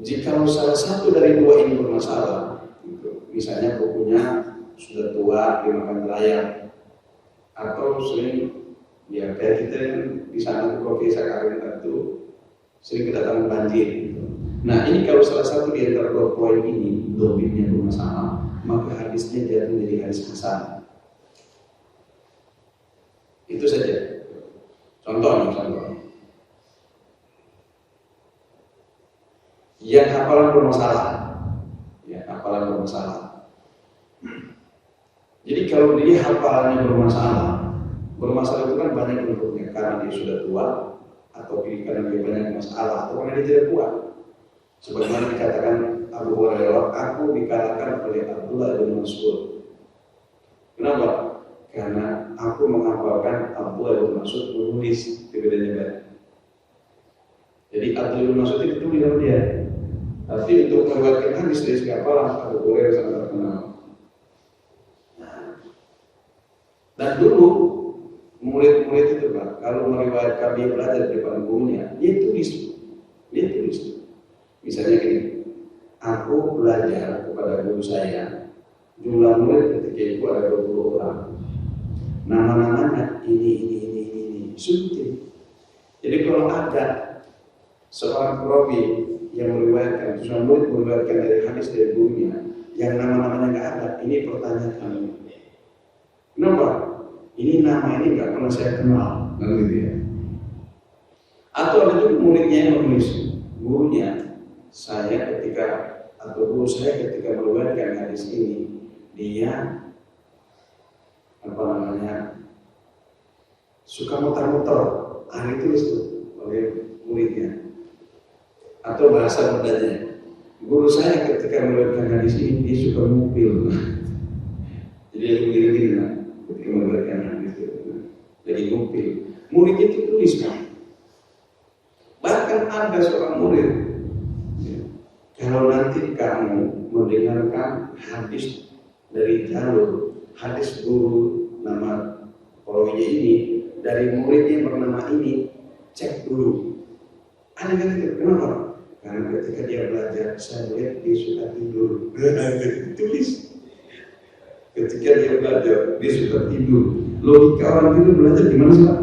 Jika salah satu dari dua ini bermasalah, misalnya bukunya sudah tua, dimakan rayap, atau sering, ya kayak kita yang di sana di Kopi Sakarin itu sering kedatangan banjir. Nah, ini kalau salah satu di antara dua poin ini dobitnya bermasalah, maka hadisnya jatuh menjadi hadis hasan. Itu saja. Contoh. Yang hafalan bermasalah. Jadi kalau dia hafalannya bermasalah itu kan banyak bentuknya, karena dia sudah tua, atau karena dia banyak masalah, atau karena dia tidak kuat. Sebagaimana dikatakan Abu Hurairah, aku dikalahkan oleh Abdullah bin Mas'ud. Kenapa? Karena aku menghafalkan Abdullah bin Mas'ud menulis di bedanya. Jadi Abdullah bin Mas'ud itu tulis sama dia. Tapi untuk meriwayatkan hadis dari segi hafalan Abu Hurairah sangat terkenal. Dan dulu murid-murid itu, Pak, kalau meriwayatkan dia belajar di depan gurunya, dia tulis. Misalnya gini, aku belajar kepada guru saya, jumlah murid ketika itu ada 20 orang. Nama-namanya ini, suntik. Jadi kalau ada seorang perawi yang meriwayatkan, seorang murid meriwayatkan dari hadis dari gurunya, yang nama-namanya nggak ada, ini pertanyaan kami. Kenapa? Ini nama ini nggak pernah saya kenal, gitu ya. Atau ada juga muridnya yang menulis, gurunya guru saya ketika meriwayatkan hadis ini, dia suka muter-muter, ditulis tuh oleh muridnya. Atau bahasa mudanya, guru saya ketika meriwayatkan hadis ini, dia suka ngupil. Jadi dia begini lah, ketika meriwayatkan hadis itu, jadi ngupil. Muridnya itu tulis, kan? Bahkan ada seorang murid, kalau nanti kamu mendengarkan hadis dari jalur hadis guru nama perawinya ini dari muridnya bernama ini, cek dulu. Ada kan itu? Kenapa? Karena ketika dia belajar, saya lihat dia suka tidur. Tulis. Ketika dia belajar, dia suka tidur. Logika orang tidur belajar gimana sih, Pak?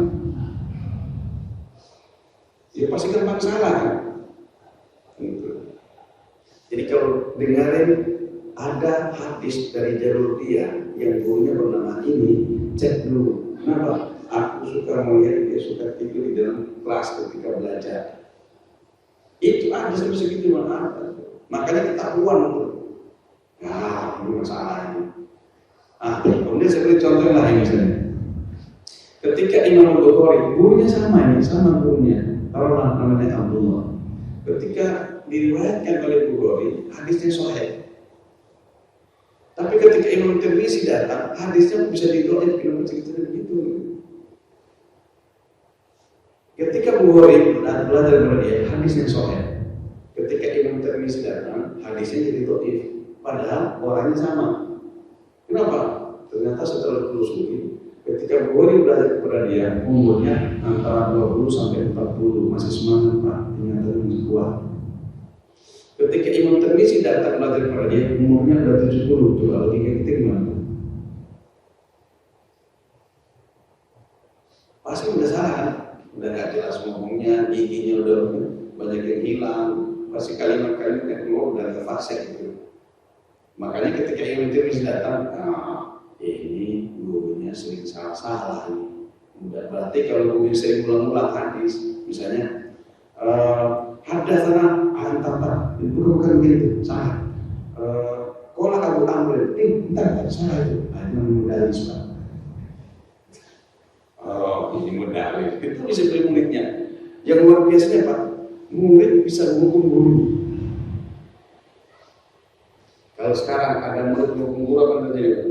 Ya pasti gampang salah, kan? Jadi kalau dengarin ada hadis dari jalur dia yang gurunya bernama ini, cek dulu. Kenapa? Aku suka melihat dia suka tidur di dalam kelas ketika belajar. Itu ada sampai segitu makanya ketahuan tuh. Nah, ini masalahnya. Kemudian saya beri contoh lain misalnya. Ketika Imam Bukhari, gurunya sama gurunya, taruhlah namanya Abdullah. Ketika diriwayatkan oleh Bukhari, hadisnya sahih. Tapi ketika Imam Tirmizi datang, hadisnya bisa didolak dengan cerita begitu. Ketika Bukhari belajar dari dia, hadisnya sahih. Ketika Imam Tirmizi datang, hadisnya jadi dhaif. Padahal orangnya sama. Kenapa? Ternyata setelah telusuri, ketika Bukhari belajar kepada dia, umurnya antara 20 sampai 40, masih semangat, Pak, ingatan masih kuat. Ketika Imam Tirmizi datang belajar kepada dia, umurnya ada 70, coba logika kita gimana? Pasti udah salah, kan? Udah gak jelas ngomongnya, giginya udah banyak yang hilang, pasti kalimat-kalimat yang keluar udah gak paham. praktek itu. Makanya ketika Imam Tirmizi datang, ini gurunya sering salah-salah ini. Berarti kalau gurunya sering ulang-ulang hadis, misalnya hadatsana antara itu bukan begitu, salah. Qala Abu Amr, bentar, salah itu. Imam Mudaris, Pak. Ini Mudaris. Itu disiplin muridnya. Yang luar biasanya, Pak, murid bisa menghukum guru. Kalau sekarang ada murid menghukum guru, apa yang terjadi, Pak?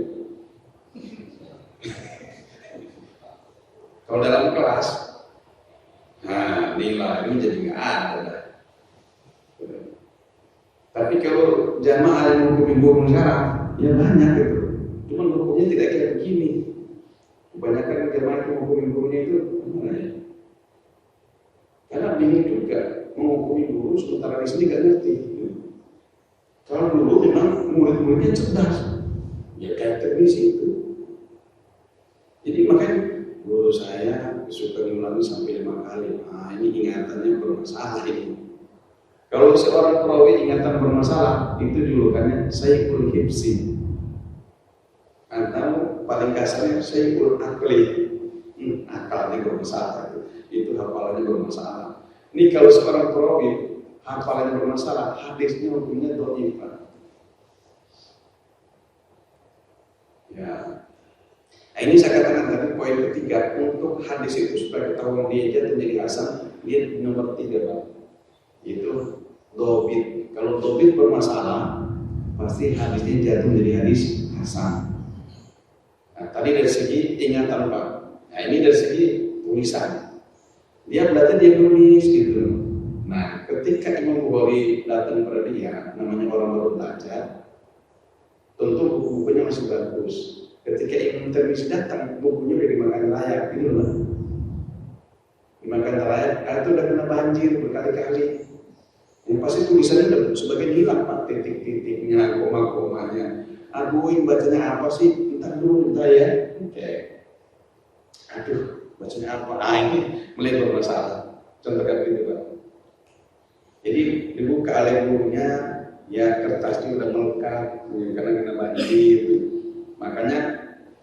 Kalau dalam kelas, nilai ini jadi nggak ada. Tapi kalau jamaah yang menghukum guru sekarang, ya banyak gitu. Cuma hukumnya tidak kayak begini. Kebanyakan jamaah yang menghukum gurunya itu gimana ya? Karena bingung juga menghukumi guru sementara di sini nggak ngerti. Kalau dulu memang murid-muridnya cerdas, ya kayak Tirmizi itu. Jadi makanya guru saya suka ngulangi sampai 5 kali. Ini ingatannya bermasalah ini. Kalau seorang perawi ingatan bermasalah, itu julukannya Sayyidul Hibsi. Atau paling kasarnya Sayyidul Akli. Akalnya bermasalah itu hafalannya bermasalah. Ini kalau seorang perawi hafalannya bermasalah, hadisnya hukumnya dhaif. Ya. Nah, ini saya katakan tadi poin ketiga, untuk hadis itu supaya ketahuan dia jatuh menjadi hasan, dia nomor 3, Pak. Itu dhabit. Kalau dhabit bermasalah, pasti hadisnya jatuh menjadi hadis hasan. Nah, tadi dari segi ingatan, Pak. Nah, ini dari segi tulisan. Dia belajar, dia nulis gitu. Nah, ketika Imam Bukhari datang pada dia, namanya orang baru belajar, tentu buku-bukunya masih bagus. Ketika Imam Tirmizi datang, bukunya udah dimakan layak, gitu loh. Dimakan layak, itu udah kena banjir berkali-kali. Yang pasti tulisannya udah sebagian hilang, Pak, titik-titiknya, koma-komanya. Aduh, bacanya apa sih? Entar dulu, entar ya. Oke. Aduh, bacanya apa? Ini mulai bermasalah. Contoh kayak gitu, Pak. Jadi dibuka oleh gurunya, ya kertasnya udah melekat, karena kena banjir. Makanya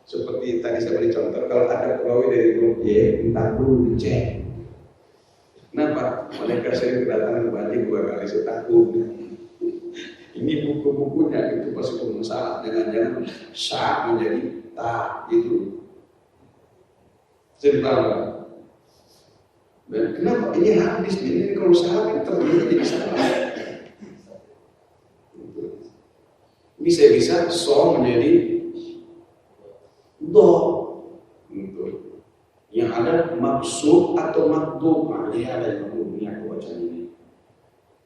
seperti tadi saya beri contoh, kalau ada pegawai dari grup Y, entar dulu dicek. Kenapa? Mereka sering kedatangan banjir 2 kali setahun. Ini buku-bukunya itu pasti bermasalah. Jangan-jangan sya menjadi ta gitu. Cerita. Dan kenapa ini hadis ini kalau salah ternyata jadi salah. Bisa-bisa so menjadi do. Yang ada maksud atau makdum. Ini ada yang makdumnya aku baca ini.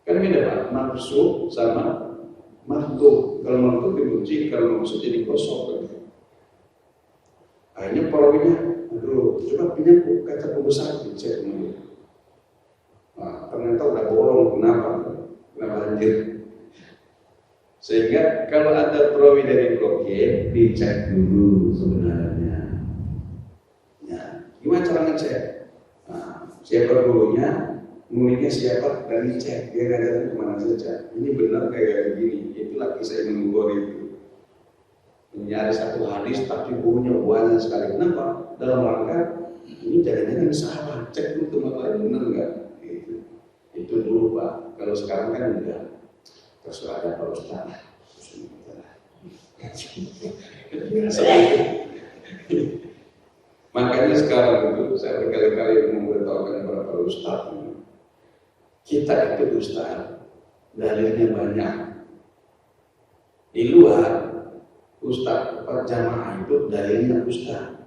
Kan beda, Pak, maksud sama makdum. Kalau makdum dikunci, kalau maksud jadi kosong. Akhirnya perawinya, aduh, coba pinjam kaca pembesar, dicek kembali. Nah, ternyata udah bolong, kenapa banjir? Sehingga kalau ada perawi dari blok Y, dicek dulu sebenarnya. Ya, gimana cara ngecek? Nah, siapa gurunya, muridnya siapa, dan dicek. Dia ngajarin kemana saja. Ini benar kayak gini. Itulah kisah Imam Bukhari itu. Mencari satu hadis, tapi bukunya banyak sekali. Kenapa? Dalam rangka ini jangan-jangan salah. Cek dulu tempat lain benar nggak? Gitu. Itu dulu, Pak. Kalau sekarang kan enggak. Terserah ada Pak Ustaz. Makanya sekarang itu saya berkali-kali memberitahukan kepada para ustaz, kita itu ustaz, dalilnya banyak. Di luar ustaz jamaah itu dalilnya ustaz.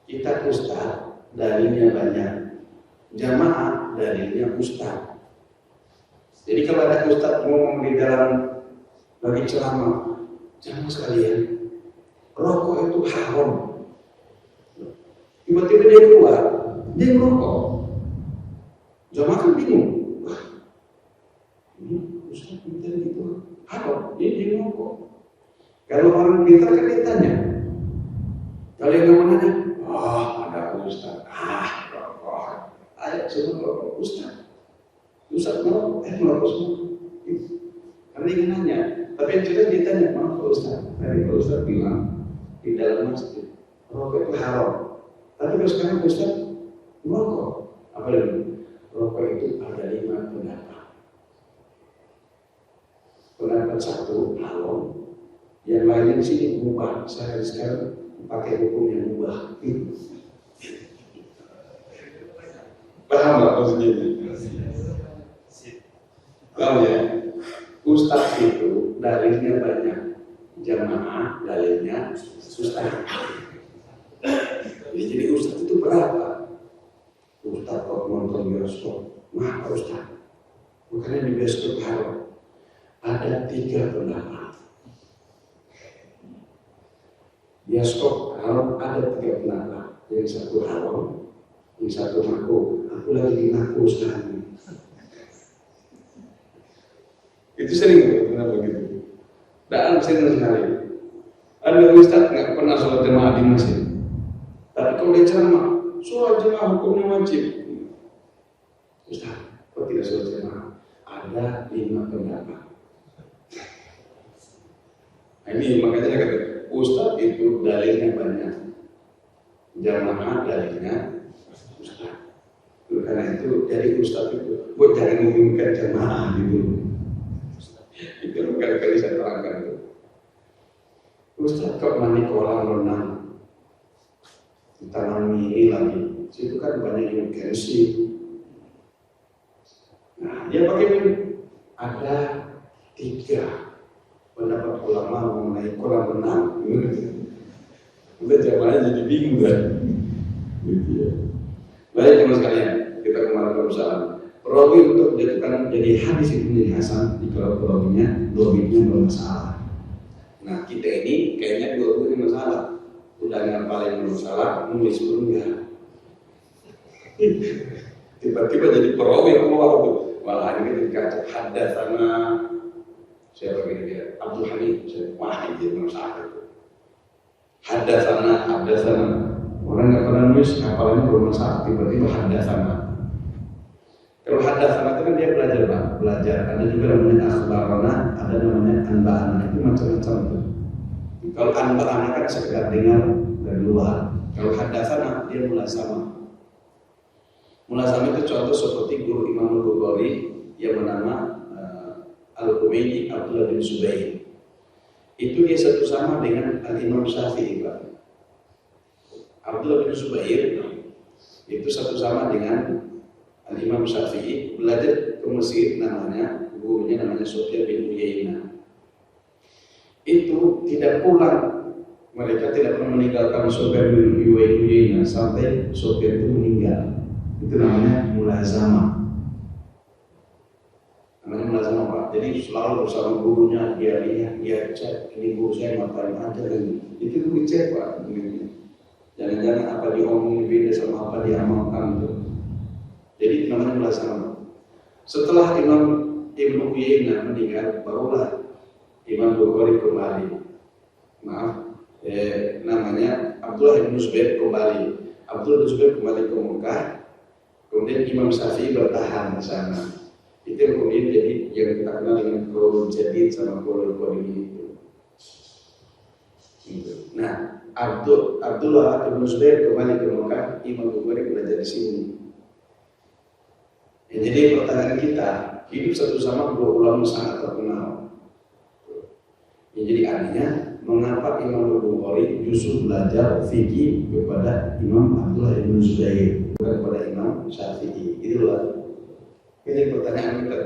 Kita ustaz, dalilnya banyak. Jamaah dalilnya ustaz. Jadi kalau ada ustaz ngomong di dalam bagi ceramah, jangan sekalian, rokok itu haram. Tiba-tiba dia keluar, dia ngerokok. Jamaah kan bingung. Wah, ini ustaz minta gitu, haram, dia ngerokok. Kalau orang pintar kan dia tanya. Kalau yang nggak mau nanya, ada ustaz, rokok. Ayo semua rokok ustaz. Ustaz ngerokok semua. ingin nanya. Tapi yang jelas dia tanya, maaf Pak Ustaz, tadi Pak Ustaz bilang di dalam masjid rokok itu haram. Tapi kalau sekarang Pak Ustaz merokok, apa lagi? Rokok itu ada 5 pendapat. Pendapat 1 haram, yang lain sini mubah. Saya sekarang pakai hukum yang mubah. Paham nggak maksudnya? Paham ya? Ustaz itu dalilnya banyak, jamaah dalilnya ustaz. Jadi ustaz itu berapa? Ustaz kok nonton bioskop, Pak Ustaz. Makanya di bioskop haram. Ada 3 pendapat. Bioskop haram ada 3 pendapat. Yang 1 haram, yang 1 makruh. Aku lagi ngaku sekarang. Itu sering kenapa gitu? Dan sering sekali. Ada ustaz nggak pernah sholat jemaah di masjid. Tapi kalau dia ceramah, sholat jemaah hukumnya wajib. Ustaz, kok tidak sholat jemaah? Ada 5 pendapat. Nah, ini makanya saya kata, ustaz itu dalilnya banyak, jamaah dalilnya ustaz. Karena itu jadi ustaz itu, buat jangan mengumumkan jamaah gitu. Itu berkali-kali saya terangkan itu. Ustaz kok mandi kolam renang, tanam mini lagi, situ kan banyak imugensi. Nah dia pakai ini. Ada 3 pendapat ulama mengenai kolam renang. Udah jamaahnya jadi bingung kan? Gitu ya. Baik teman sekalian, kita kembali ke usaha. Perawi untuk dijadikan jadi hadis itu menjadi hasan jika perawinya dominnya bermasalah. Nah kita ini kayaknya dua-duanya masalah. Udah ngapalin masalah, nulis pun enggak. Tiba-tiba jadi perawi keluar tuh. Malah ini ketika hadatsana siapa dia? Abdul Hamid. Wah ini masalah itu. Hadatsana. Orang nggak pernah nulis, hafalannya bermasalah. Tiba-tiba hadatsana. Kalau hadatsana itu kan dia belajar. Ada juga namanya akhbarana, ada namanya anba'ana. Itu macam-macam tuh. Kalau anba'ana kan sekedar dengar dari luar. Kalau hadatsana dia mulasama. Mulasama itu contoh seperti guru Imam Al-Bukhari yang bernama Al-Humaydi Abdullah bin Zubair. Itu dia satu sama dengan Al-Imam Syafi'i, Pak. Abdullah bin Zubair itu satu sama dengan Al-Imam Syafi'i, belajar ke Mesir, namanya gurunya namanya Sufyan bin Uyainah. Itu tidak pulang, mereka tidak pernah meninggalkan Sufyan bin Uyainah sampai Sufyan itu meninggal. Itu namanya mulazamah. Namanya mulazamah, Pak. Jadi selalu bersama gurunya, dia lihat, dia cek, ini guru saya ngapain aja ini. Itu dicek, Pak. Jangan-jangan apa diomongin beda sama apa diamalkan tuh. Jadi namanya mulazamah. Setelah Imam Ibnu Uyainah meninggal, barulah Imam Bukhari kembali. Namanya Abdullah bin Zubair kembali. Abdullah bin Zubair kembali ke Mekah. Kemudian Imam Syafi'i bertahan di sana. Itu yang kemudian jadi yang kita kenal dengan qaulul jadid sama qaulul qadim itu. Nah, Abdullah bin Zubair kembali ke Mekah. Imam Bukhari belajar di sini. Ya, jadi pertanyaan kita, hidup satu sama 2 ulama sangat terkenal. Ya, jadi artinya, mengapa Imam Bukhari justru belajar fikih kepada Imam Abdullah bin Zubair, bukan kepada Imam Syafi'i? Itulah. Ini pertanyaan kita.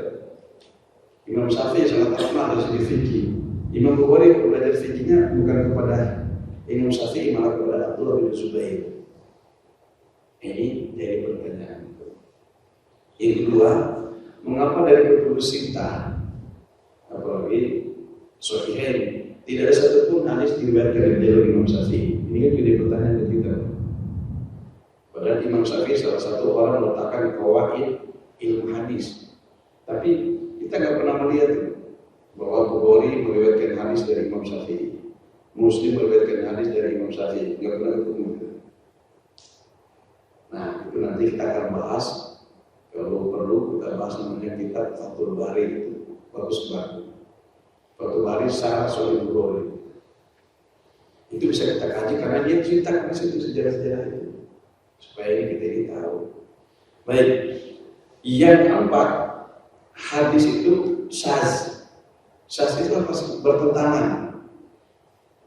Imam Syafi'i sangat terkenal dari segi fikih. Imam Bukhari belajar fikihnya bukan kepada Imam Syafi'i, malah kepada Abdullah bin Zubair. Ini jadi pertanyaan. Yang kedua, mengapa dari kutubus sittah, apalagi Sahihain, tidak ada satupun hadis diriwayatkan dari jalur Imam Syafi'i? Ini kan jadi pertanyaan ke kita. Padahal Imam Syafi'i salah satu orang meletakkan qawaid ilmu hadis. Tapi kita nggak pernah melihat bahwa Bukhari meriwayatkan hadis dari Imam Syafi'i, Muslim meriwayatkan hadis dari Imam Syafi'i, nggak pernah ketemu. Nah, itu nanti kita akan bahas. Kalau perlu kita bahas namanya kitab Fathul Bari, itu bagus banget. Suatu baris Sa'ad Sahih Bukhari. Itu bisa kita kaji karena dia ceritakan di situ sejarah-sejarah itu. Supaya ini kita ini tahu. Baik. Yang keempat, hadis itu syaz. Syaz itu apa sih? Bertentangan.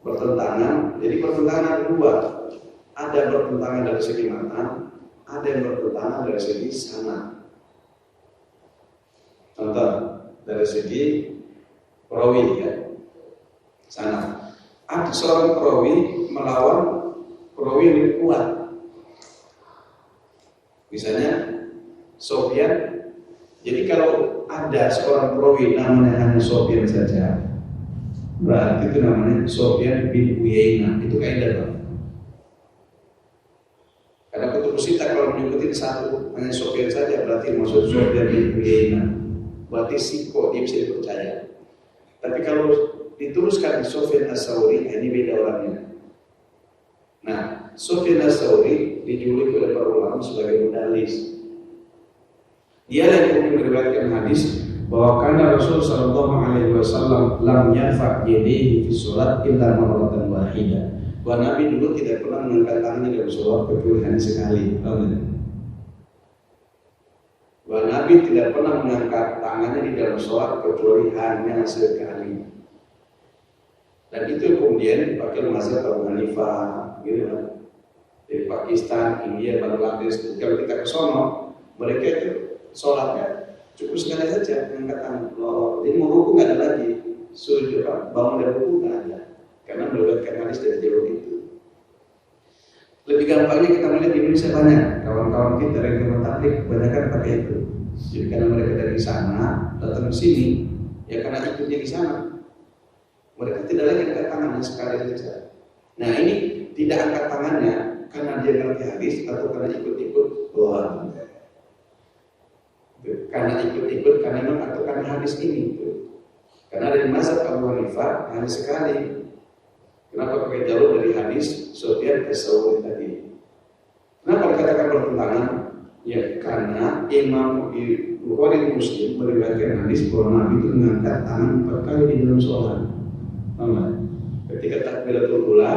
Bertentangan. Jadi bertentangan ada dua. Ada bertentangan dari segi matan, ada yang bertentangan dari segi sanad. Contoh dari segi perawi ya, sanad. Ada seorang perawi melawan perawi yang lebih kuat. Misalnya Sofyan. Jadi kalau ada seorang perawi namanya hanya Sofyan saja, berarti itu namanya Sofyan bin Uyainah. Itu kaidah. Karena kutub sita kalau menyebutin satu hanya Sofyan saja berarti maksud Sofyan bin Uyainah. Berarti siko dia bisa dipercaya. Tapi kalau dituliskan di Sufyan Ats-Tsauri, ini beda orangnya. Nah, Sufyan Ats-Tsauri dijuluki oleh para ulama sebagai mudallis. Dia yang meriwayatkan hadis bahwa karena Rasul sallallahu alaihi wasallam lam yarfa yadayhi fi shalat illa marratan wahidah. Bahwa Nabi dulu tidak pernah mengangkat tangannya dalam sholat kecuali hanya sekali. Bahwa Nabi tidak pernah mengangkat tangannya di dalam sholat kecuali hanya sekali. Dan itu kemudian dipakai mazhab Abu Hanifah, gitu kan? Dari Pakistan, India, Bangladesh. Kalau kita ke sono, mereka itu sholatnya cukup sekali saja mengangkat tangan. Jadi mau ruku nggak ada lagi, sujud, bangun dari ruku nggak ada, karena melibatkan hadis dari jauh itu. Lebih gampangnya kita melihat di Indonesia banyak kawan-kawan kita yang tabligh kebanyakan pakai itu. Jadi karena mereka dari sana datang ke sini, ya karena ikutnya di sana, mereka tidak lagi angkat tangannya sekali saja. Nah ini tidak angkat tangannya karena dia ngerti hadis atau karena ikut-ikut doa. Karena ikut-ikut karena memang atau karena hadis ini. Karena dari mazhab Abu Hanifah hanya sekali. Kenapa pakai jalur dari hadis Sufyan Ats-Tsauri tadi? Kenapa dikatakan bertentangan? Ya karena Imam Bukhari Muslim meriwayatkan hadis bahwa Nabi itu mengangkat tangan 4 kali di dalam sholat. Ketika takbiratul ula,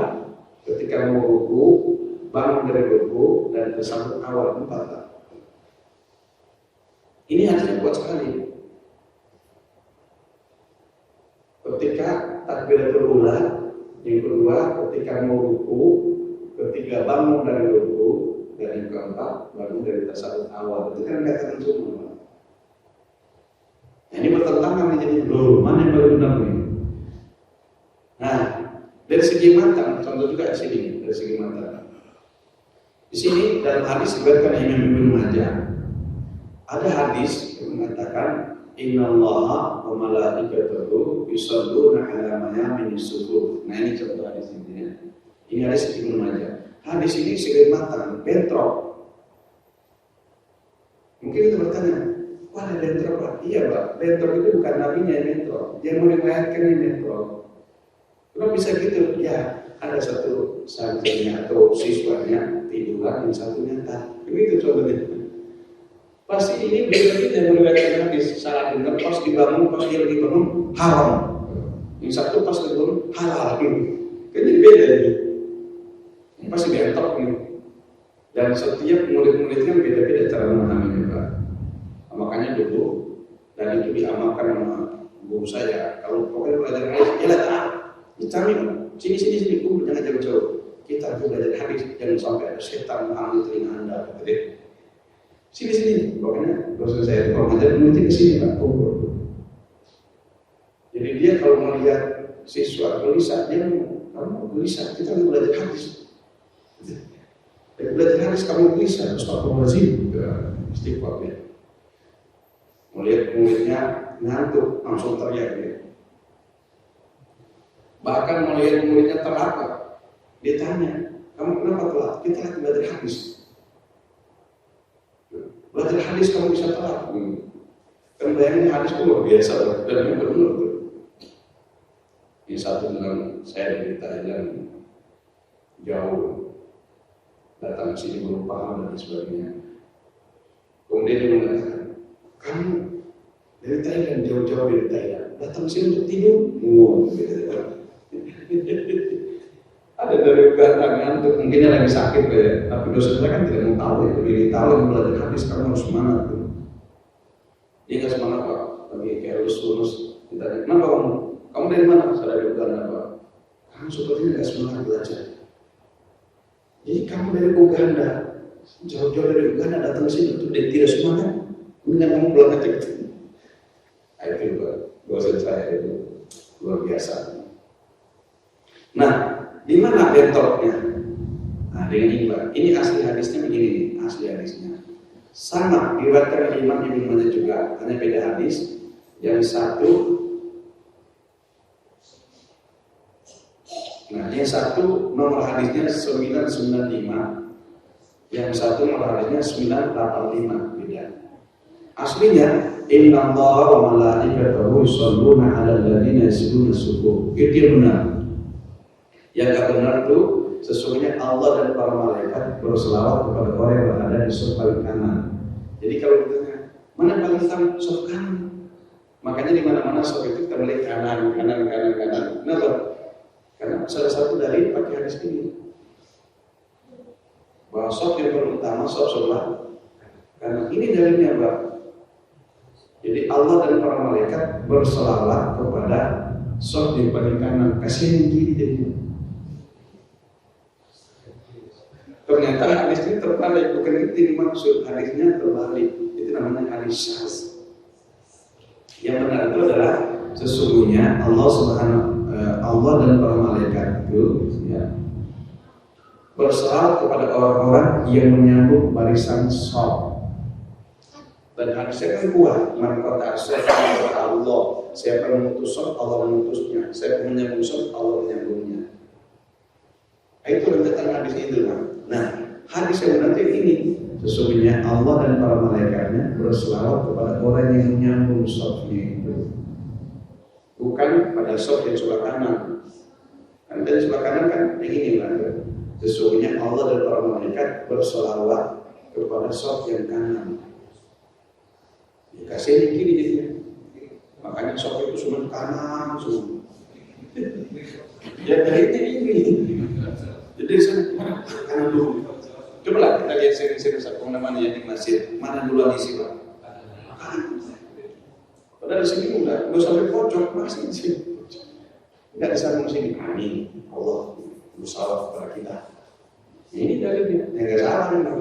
ketika mau ruku, bangun dari ruku dan tersambut awal 4. Ini hadisnya kuat sekali. Ketika takbiratul ula, yang kedua ketika mau ruku, ketiga bangun dari ruku, dan yang keempat bangun dari tasawuf awal. Itu kan katakan semua. Nah, ini bertentangan nih, jadi mana yang paling benar nih? Nah, dari segi mata, contoh juga di sini dari segi mata. Di sini dalam hadis diberikan Imam Ibnu Majah. Ada hadis yang mengatakan innallaha wa malaikatahu yusholluna 'ala mayaminis sufuf. Nah ini contoh hadis ini ya. Ini hadis Ibnu Majah. Hadis ini segi matang, bentrok. Mungkin kita bertanya, wah ada bentrok Pak? Iya Pak, bentrok itu bukan nabinya yang bentrok, dia meriwayatkan yang bentrok. Kenapa bisa gitu? Ya ada satu santrinya atau siswanya tiduran, yang satunya tak. Begitu contohnya. Pasti ini beda-beda yang meriwayatkan hadis. Salah dengar pas dibangun, pas dia lagi bangun haram. Yang satu pas dibangun halal. Kan jadi beda ini. Pasti bentrok nih. Dan setiap murid-muridnya beda-beda cara memahaminya Pak. Makanya dulu dan itu diamalkan sama guru saya. Kalau pokoknya belajar hadis, ya lah dicari sini kumpul jangan jauh-jauh. Kita harus belajar hadis jangan sampai ada setan mengambil telinga Anda. Sini pokoknya dosen saya itu kalau ngajar muridnya ke sini Pak, kumpul. Jadi dia kalau melihat siswa gelisah, dia kamu gelisah, kita harus belajar hadis. Dan belajar hadis kamu gelisah, astagfirullahaladzim, istighfar ya. Melihat muridnya ngantuk, langsung teriak dia. Bahkan melihat muridnya terlapar, dia tanya, kamu kenapa telat? Kita lagi belajar hadis. Belajar hadis kamu bisa telat. Kan bayangin hadis itu luar biasa dan yang benar tuh. Ini satu dengan saya dari Thailand jauh datang ke sini belum paham dan sebagainya. Kemudian dia mengatakan, kamu Dari Thailand, jauh-jauh dari Thailand, datang sini untuk tidur. Gitu. Ada dari Uganda ngantuk, mungkin lagi sakit ya. Tapi dosen saya kan tidak mau tahu itu. Jadi tahu yang belajar hadis, kamu harus semangat tuh. Dia nggak semangat Pak, lagi kayak lulus. Ditanya, kenapa kamu? Kamu dari mana? Saya dari Uganda Pak. Kamu sepertinya nggak semangat belajar. Jadi kamu dari Uganda, jauh-jauh dari Uganda datang sini untuk tidak semangat. Mendingan kamu pulang aja gitu. Itu dosen saya itu luar biasa. Nah, di mana bentornya? Nah, dengan ini Pak. Ini asli hadisnya begini nih, asli hadisnya. Sama diriwayatkan Imam Ibnu Majah juga, hanya beda hadis. Yang satu, yang satu nomor hadisnya 995, yang satu nomor hadisnya 985, beda. Aslinya, Inna Allah wa malaikatahu yusholluna 'alal ladzina yasjuduna subuh. Itu yang benar. Yang tak benar itu sesungguhnya Allah dan para malaikat berselawat kepada orang yang berada di saf paling kanan. Jadi kalau ditanya mana paling kanan, saf kanan. Makanya di mana-mana saf itu kita melihat kanan. Kenapa? Karena salah satu dari pakai hadis ini bahwa saf yang paling utama saf sholat. Karena ini dalilnya Pak. Jadi Allah dan para malaikat berselawat kepada saf yang paling kanan. Kasih yang kiri jadi. Ternyata hadis ini terbalik, bukan itu dimaksud, hadisnya terbalik. Itu namanya hadis syaz. Yang benar itu adalah sesungguhnya Allah dan para malaikat itu ya, berselawat kepada orang-orang yang menyambut barisan shaf. Dan hadisnya kan kuat, man qata shaf Allah. Siapa yang memutus shaf, Allah memutusnya. Siapa yang menyambung shaf, Allah menyambungnya. Itu rentetan hadis itu kan. Nah, hadis yang benar ini sesungguhnya Allah dan para malaikatnya berselawat kepada orang yang menyambung shafnya itu, bukan pada shaf yang sebelah kanan. Kan dari sebelah kanan kan yang ini kan. Sesungguhnya Allah dan para malaikat berselawat kepada shaf yang kanan. Dikasih di kiri jadinya. Makanya shaf itu semua kanan semua. Ya dari ini. Jadi sana kanan dulu. Coba lah kita lihat sering-sering satu mana yang di masjid, mana dulu di sini Pak. Padahal di sini udah sampai pojok masih di sini. Enggak di sana sini. Amin. Allah bersalawat kepada kita. Ini dalilnya. Enggak salah memang.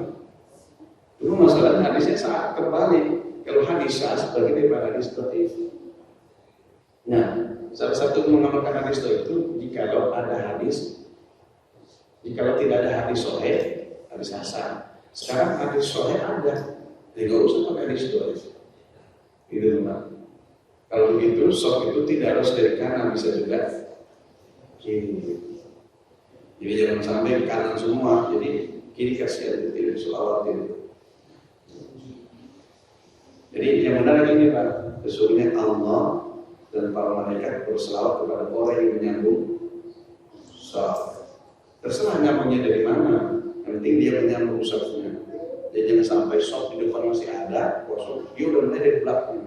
Cuma masalahnya hadisnya sangat terbalik. Kalau hadis sah sebagai daripada hadis dhaif. Nah, salah satu mengamalkan hadis itu jikalau ada hadis. Jika tidak ada hadis sahih, hadis hasan. Sekarang hadis sahih ada, jadi nggak usah pakai hadis dhaif. Gitu Pak. Kalau begitu, shaf itu tidak harus dari kanan, bisa juga kiri. Jadi jangan sampai kanan semua. Jadi kiri kasih aja, tidak selawat itu. Jadi yang benar ini Pak, sesungguhnya Allah dan para malaikat berselawat kepada orang yang menyambung shaf. Terserah nyambungnya dari mana, yang penting dia menyambung shafnya. Jadi jangan sampai shaf di depan masih ada kosong, dia udah mulai dari belakang.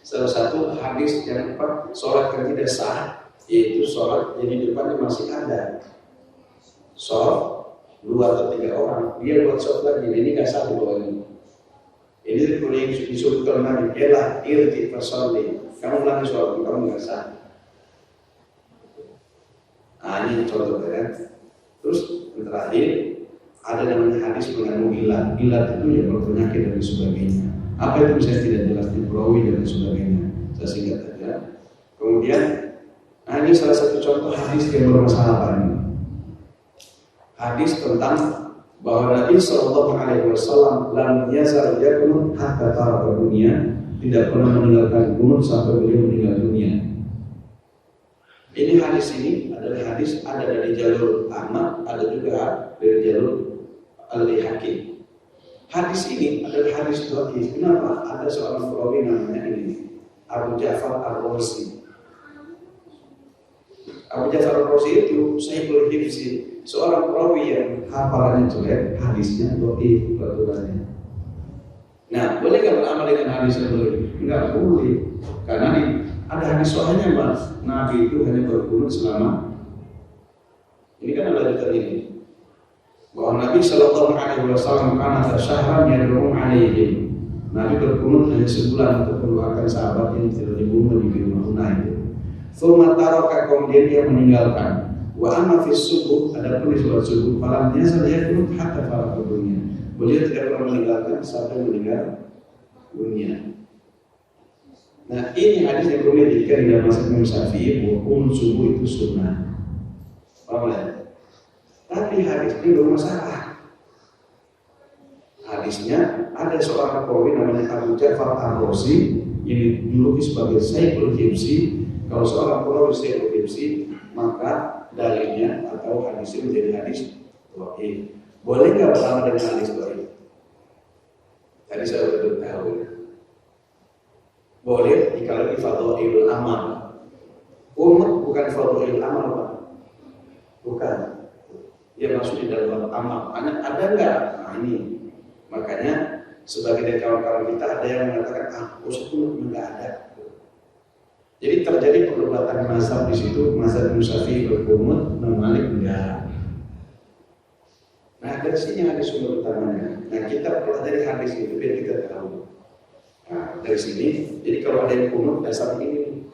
Salah satu hadis yang sholat yang tidak sah, yaitu sholat yang di depannya masih ada shaf 2 atau 3 orang, dia buat shaf lagi, ini nggak sah di bawah ini. Ini yang disebutkan Nabi, ialah irti fasalli, kamu ulangi sholat, kamu nggak sah. Nah ini contoh kan. Terus yang terakhir ada namanya hadis mengandung ilat. Ilat itu yang berpenyakit dan sebagainya. Apa itu bisa tidak jelas di perawi dan sebagainya. Saya singkat saja. Kemudian, nah ini salah satu contoh hadis yang bermasalah ini. Hadis tentang bahwa Nabi Shallallahu Alaihi Wasallam lam yazal yaqnut hatta taraka dunia, tidak pernah meninggalkan gunung sampai beliau meninggal dunia. Ini hadis ini adalah hadis ada dari jalur Ahmad, ada juga dari jalur Al-Hakim. Hadis ini adalah hadis dhaif. Kenapa? Ada seorang perawi namanya ini Abu Ja'far Ar-Razi. Abu Ja'far Ar-Razi itu Sahihul Hifzi, seorang perawi yang hafalannya jelek, hadisnya dhaif peraturannya. Nah, boleh nggak beramal dengan hadis yang dhaif? Enggak boleh. Karena ada hadis soalnya Mas, Nabi itu hanya berkunut selama ini kan ada lanjutan ini. Bahwa Nabi Shallallahu Alaihi Wasallam karena tasyahran yad'u alaihim. Nabi berkunut hanya sebulan untuk mendoakan sahabat yang tidak dibunuh di rumah Hunain. Tsumma taraka, kemudian dia meninggalkan. Wa amma fi subuh, adapun di sholat subuh, falam yazal yaqnut hatta faraq dunya. Beliau tidak pernah meninggalkan sampai meninggal dunia. Nah, ini hadis yang boleh dijadikan di dalam mazhab Imam Syafi'i bahwa subuh itu sunnah. Paham ya? Tapi hadis ini bermasalah. Hadisnya ada seorang perawi namanya Abu Ja'far Ar-Razi yang dijuluki sebagai Syekhul Hibzi. Kalau seorang perawi Syekhul Hibzi, maka dalilnya atau hadisnya menjadi hadis dhaif. Boleh nggak beramal dengan hadis dhaif? Tadi saya sudah tahu. Boleh kalau di fadhailul amal. Umat bukan fadhailul amal, Pak. Bukan. Ya maksud di dalam amal. Ada nggak? Nah ini. Makanya sebagai dari kawan-kawan kita ada yang mengatakan Ustaz itu nggak ada. Jadi terjadi perdebatan mazhab di situ, mazhab Syafi'i berkunut, Imam Malik enggak. Nah dari sini ada sumber utamanya. Nah kita pelajari hadis itu biar kita tahu. Nah dari sini, jadi kalau ada yang kunut dasar ini.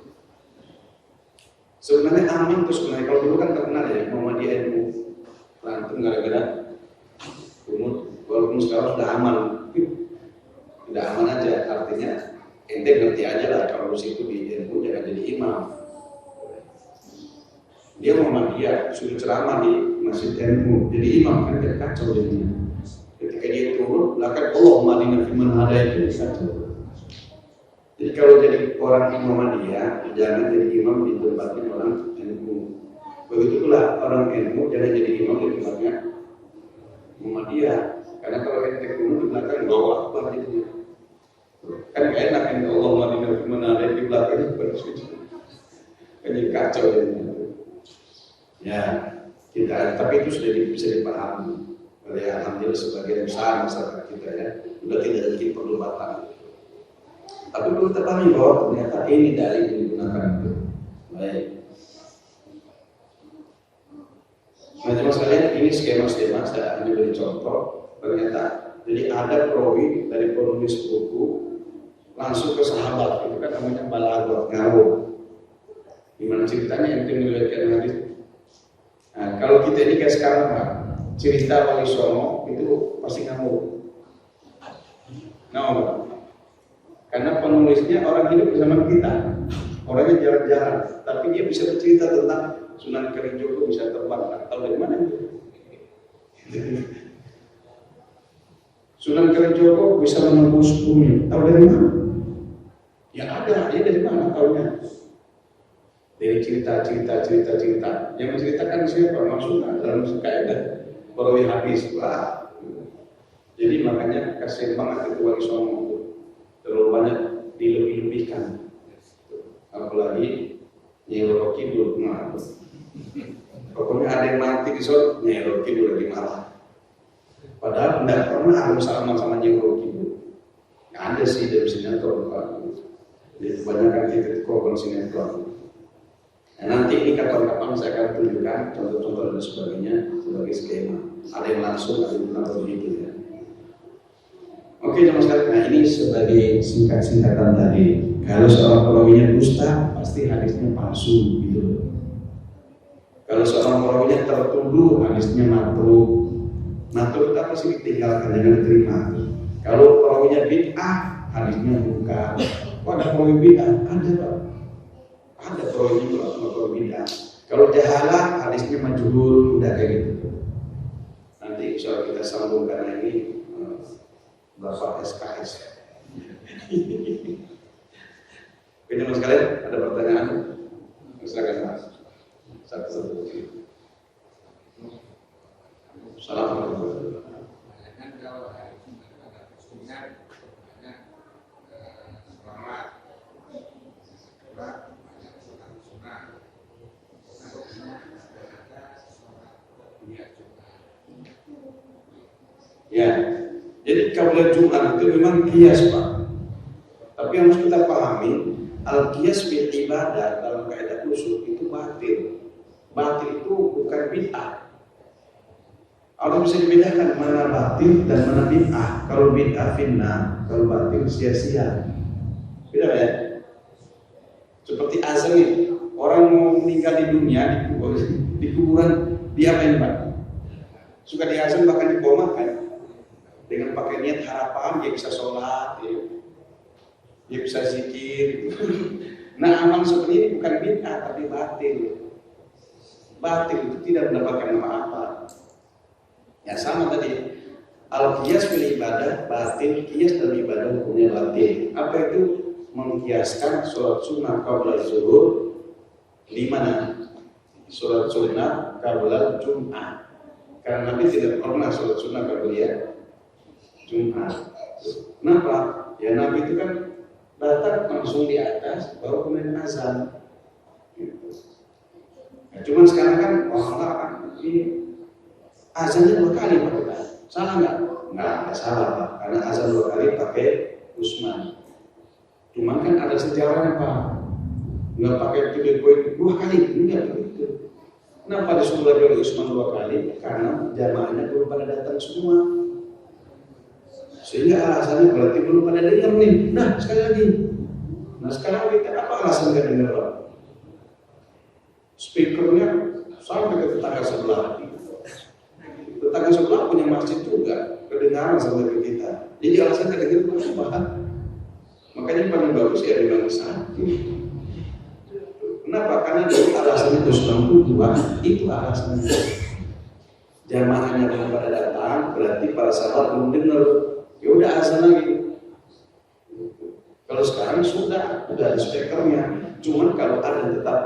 Sebenarnya aman tuh sebenarnya kalau dulu kan terkenal ya Muhammadiyah NU berantem gara-gara kunut. Walaupun sekarang sudah aman, tidak aman aja. Artinya ente ngerti aja lah kalau di situ di NU jangan jadi imam. Dia Muhammadiyah sudah ceramah di masjid NU jadi imam kan dia kacau jadinya. Ketika dia turun, lakukan Allah madinah firman hada itu kacau. Jadi kalau jadi orang Muhammadiyah jangan jadi imam di tempatnya orang NU. Begitu pula orang NU jangan jadi imam di tempatnya Muhammadiyah. Karena kalau ente kunut di belakang bawah apa gitu. Kan gak enak ini Allah madinah firman hada di belakang itu kan jadi kacau jadinya. Ya, kita tapi itu sudah bisa dipahami oleh alhamdulillah sebagian besar masyarakat kita ya. Sudah tidak lagi perdebatan. Tapi perlu kita pahami bahwa ternyata ini dalil yang digunakan itu. Baik. Nah, teman sekalian ini skema-skema saya hanya beri contoh. Ternyata jadi ada perawi dari penulis buku langsung ke sahabat itu kan namanya balaghah ngawur. Gimana ceritanya yang meriwayatkan hadis? Nah, kalau kita ini kayak sekarang Pak, cerita Wali Songo itu pasti ngawur. Ngawur Pak. Karena penulisnya orang hidup bersama kita, orangnya jarang-jarang, tapi dia bisa bercerita tentang Sunan Kalijogo bisa terbang. Tahu dari mana itu? Sunan Kalijogo bisa menembus bumi. Tahu dari mana? Ya ada, dia dari mana tahunya? Dari cerita. Yang menceritakan siapa? Maksudnya dalam kaidah perawi hadis. Wah. Jadi makanya kasihan banget itu Wali Songo itu terlalu banyak dilebih-lebihkan. Apalagi Nyai Kidul marah. Pokoknya ada yang mati di sana, Nyai Kidul lagi marah. Padahal tidak pernah ada sama Nyai Kidul. Ada sih dari sinetron Pak. Jadi kebanyakan kita korban sinetron. Nah, nanti ini kapan-kapan saya akan tunjukkan contoh-contoh dan sebagainya sebagai skema. Ada yang langsung, ada yang atau begitu ya. Oke teman sekalian, nah ini sebagai singkatan tadi. Kalau seorang perawinya dusta, pasti hadisnya palsu gitu. Kalau seorang perawinya tertuduh, hadisnya matruk. Matruk itu apa sih ditinggalkan jangan diterima. Kalau perawinya bid'ah, hadisnya bukan. Kok ada perawi bid'ah? Ada Pak. Ada perawi juga perawi bid'ah. Kalau jahalah, hadisnya majhul, udah kayak gitu. Nanti insya kita sambung karena ini Bapak SKS. Oke teman sekalian, ada pertanyaan? Silakan Mas. Satu. Assalamualaikum. Ya, jadi kaula Jumat itu memang kias Pak. Tapi yang harus kita Al-qiyas bil ibadah dalam kaidah usul itu batil. Batil itu bukan bid'ah. Kalau bisa dibedakan mana batil dan mana bid'ah. Kalau bid'ah finna, kalau batil sia-sia. Beda ya? Seperti azan ini, orang mau meninggal di dunia di kuburan diapain Pak? Suka diazan bahkan dikomakan dengan pakai niat harapan dia bisa sholat, dia bisa zikir. Nah amal seperti ini bukan bid'ah tapi batil. Batil itu tidak mendapatkan apa-apa. Ya sama tadi. Al-qiyas bil ibadah batil, qiyas dalam ibadah hukumnya batil. Apa itu? Mengkiaskan sholat sunnah qabla zuhur di mana? Sholat sunnah qabla Jum'ah. Karena Nabi tidak pernah sholat sunnah qabla Jum'ah. Kenapa? Ya Nabi itu kan datang langsung di atas baru kemudian azan. Ya, cuman sekarang kan orang ini azannya 2 kali Pak kita. Salah nggak? Nggak salah Pak. Karena azan 2 kali pakai Usman. Cuman kan ada sejarahnya Pak. Nggak pakai video poin 2 kali. Enggak begitu. Kenapa disuruh oleh Usman 2 kali? Karena jamaahnya belum pada datang semua. Sehingga alasannya berarti belum pada dengar nih. Nah sekali lagi. Nah sekarang kita apa alasan nggak dengar Pak? Speakernya sampai ke tetangga sebelah. Tetangga sebelah punya masjid juga, kedengaran sampai ke kita. Jadi alasan kedengaran apa? Makanya paling bagus ya dengan satu. Kenapa? Karena dari alasan itu 92 itu alasannya. Jamaahnya belum pada datang, berarti para sahabat belum dengar. Ya udah azan lagi. Kalau sekarang sudah ada speakernya. Cuman kalau ada tetap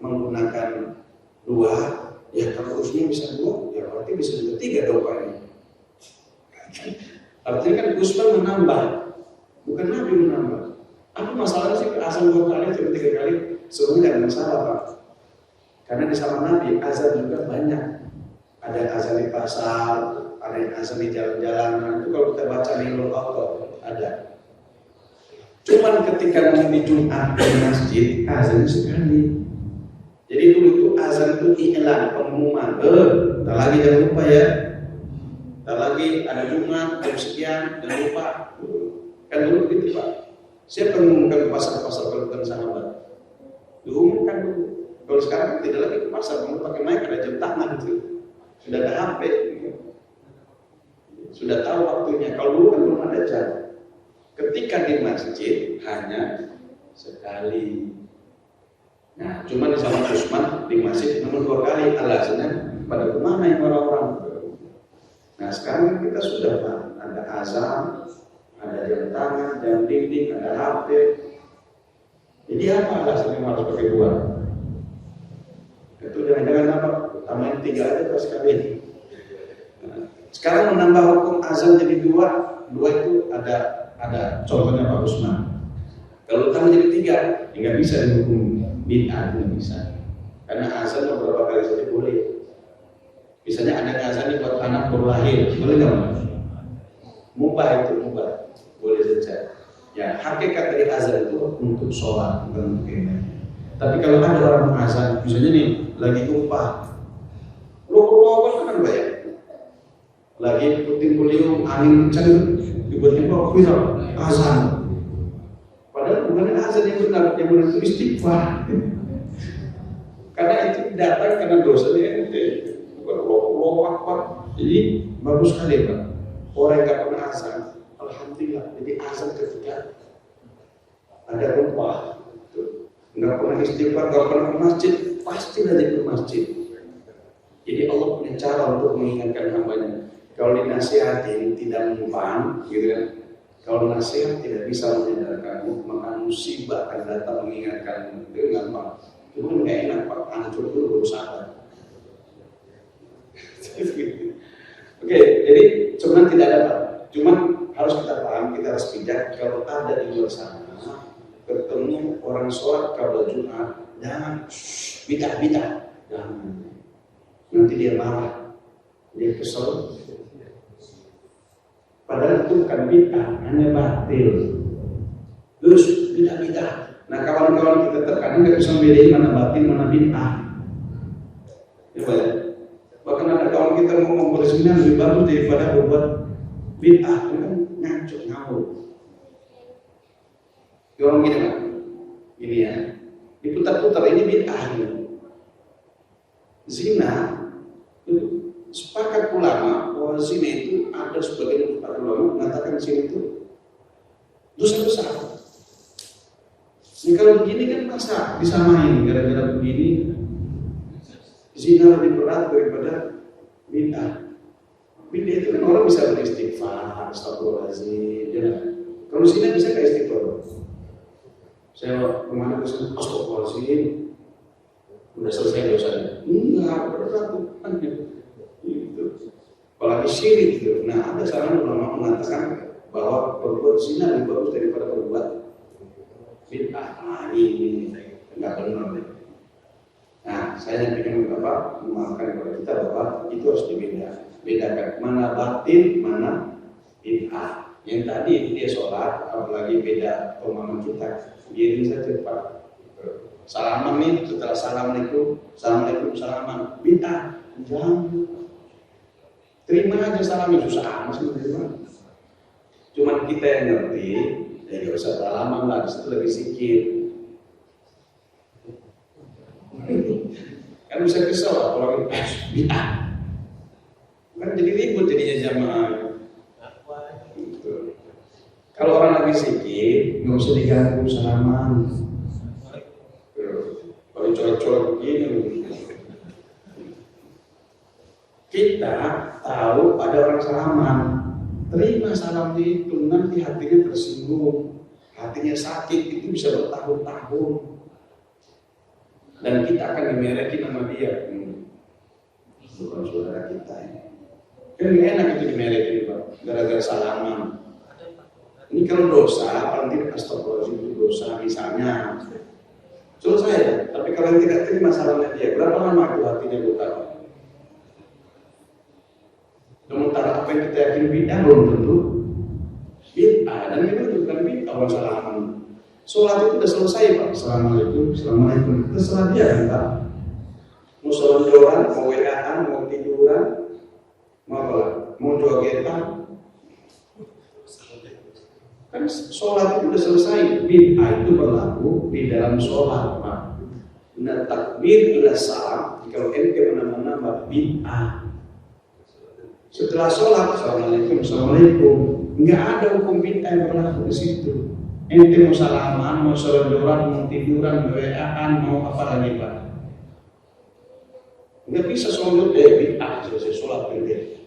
menggunakan 2, ya kalau usulnya bisa 2, ya berarti bisa juga 3 dong Pak ini. Artinya kan Usman menambah, bukan Nabi menambah. Apa masalahnya sih azan 2 kali atau 3 kali? Sebenarnya tidak ada masalah Pak. Karena di zaman Nabi azan juga banyak. Ada azan di pasar, ada yang azan di jalan-jalanan. Itu kalau kita baca Nailul Awqaf ada. Cuman ketika nanti Jumat di masjid azan sekali. Jadi dulu itu azan itu iklan, pengumuman. Tak lagi jangan lupa ya. Tak lagi ada Jumat jam sekian, jangan lupa. Kan dulu gitu Pak. Siapa yang mengumumkan ke pasar-pasar kalau bukan sahabat? Diumumkan dulu. Kalau sekarang tidak lagi ke pasar, kamu pakai mic ada jam tangan itu. Sudah ada HP. Sudah tahu waktunya. Kalau dulu kan belum ada jam. Ketika di masjid hanya sekali. Nah, cuma di zaman Usman di masjid nomor 2 kali alasannya pada kemana yang orang-orang. Nah sekarang kita sudah Pak, ada azan, ada jam tangan, jam dinding, ada HP. Jadi apa alasannya harus pakai 2? Itu jangan-jangan apa? Tambahin 3 aja pas sekali. Nah, sekarang menambah hukum azan jadi 2 itu ada contohnya Pak Usman. Kalau tambah jadi 3, ya nggak bisa dihukum bid'ah, nggak bisa. Karena azan beberapa kali saja boleh. Misalnya ada azan buat anak baru lahir, boleh nggak? Mubah itu mubah, boleh saja. Ya hakikat dari azan itu untuk sholat, bukan untuk ibadah. Tapi kalau ada orang azan, misalnya nih lagi upah, lo kan bayar. Lagi puting beliung, angin kencang, tiba-tiba viral azan. Padahal bukan azan yang benar itu istighfar. Karena itu datang karena dosanya ente. Bukan Allahu Akbar. Jadi bagus sekali Pak. Orang yang nggak pernah azan, alhamdulillah. Jadi azan ketika ada upah, nggak pernah istighfar, nggak pernah ke masjid, pasti dari ke masjid. Jadi Allah punya cara untuk mengingatkan hambanya. Kalau dinasihatin tidak mempan, gitu kan? Kalau nasihat tidak bisa menyadarkanmu, maka musibah akan datang mengingatkanmu. Itu gampang. Itu nggak enak Pak, hancur dulu baru sadar. Oke, jadi cuman tidak ada Pak. Cuman harus kita paham, kita harus bijak. Kalau ada di luar sana, ketemu orang sholat qabla Jumat, jangan bidah, jangan. Nanti dia marah, dia kesel. Padahal itu bukan bid'ah, hanya batil. Terus bid'ah. Nah kawan-kawan kita terkadang nggak bisa membedain mana batin, mana bid'ah. Ya, bahkan ada kawan kita ngomong berzina lebih bagus daripada berbuat bid'ah, kan ngaco ngawur. Orang gini kan, ini ya, diputar-putar ini bid'ah ini. Zina, sepakat ulama bahwa zina itu ada sebagian ulama mengatakan zina itu dosa besar. Ini kalau begini kan masa disamain gara-gara begini zina lebih berat daripada bid'ah. Bid'ah itu kan orang bisa beristighfar, astagfirullahaladzim, ya kan? Kalau zina bisa nggak istighfar? Saya kemana kesana, astagfirullahaladzim, udah selesai dosanya? Enggak, berat kan gitu. Apalagi syirik gitu. Nah ada saran ulama mengatakan bahwa berbuat zina lebih bagus daripada berbuat bid'ah. Nah ini nggak benar deh. Nah saya ingin memaafkan kepada kita bahwa itu harus dibedakan mana batin, mana bid'ah. Yang tadi dia sholat, apalagi beda pemahaman kita, biarin saja Pak. Salaman nih, setelah assalamualaikum, salaman, bid'ah, jangan. Terima aja salamnya, susah amat sih menerima. Cuman kita yang ngerti, ya nggak usah salaman lah, disitu lagi zikir. Kan bisa kesel lah kalau bid'ah. Kan jadi ribut jadinya jamaah. Gitu. Kalau orang lagi zikir, nggak usah diganggu salaman. Kalau colok-colok begini, kita tahu ada orang salaman, terima salam itu, nanti hatinya tersinggung, hatinya sakit, itu bisa bertahun-tahun. Dan kita akan dimerakin sama dia. Bukan saudara kita ini. Kan enak itu dimerakin Pak, gara-gara salaman. Ini kalau dosa, paling tidak astagfirullahaladzim itu dosa misalnya. Selesai, tapi kalau yang tidak terima salamnya dia, berapa lama itu hatinya luka? Sementara apa yang kita yakin bid'ah belum tentu bid'ah, dan itu bukan bid'ah orang salaman. Sholat itu sudah selesai Pak. Assalamualaikum. Terserah dia kan Pak. Mau selonjoran, mau WA-an, mau tiduran, mau apa? Mau jogetan. Kan sholat itu sudah selesai. Bid'ah itu berlaku di dalam sholat Pak. Nah takbir ila salam, kalau ente menambah bid'ah. Setelah sholat, assalamualaikum, nggak ada hukum bid'ah yang berlaku di situ. Ente mau salaman, mau selonjoran, mau tiduran, mau WA-an, mau apa lagi Pak? Nggak bisa sholat bid'ah selesai sholat bid'ah.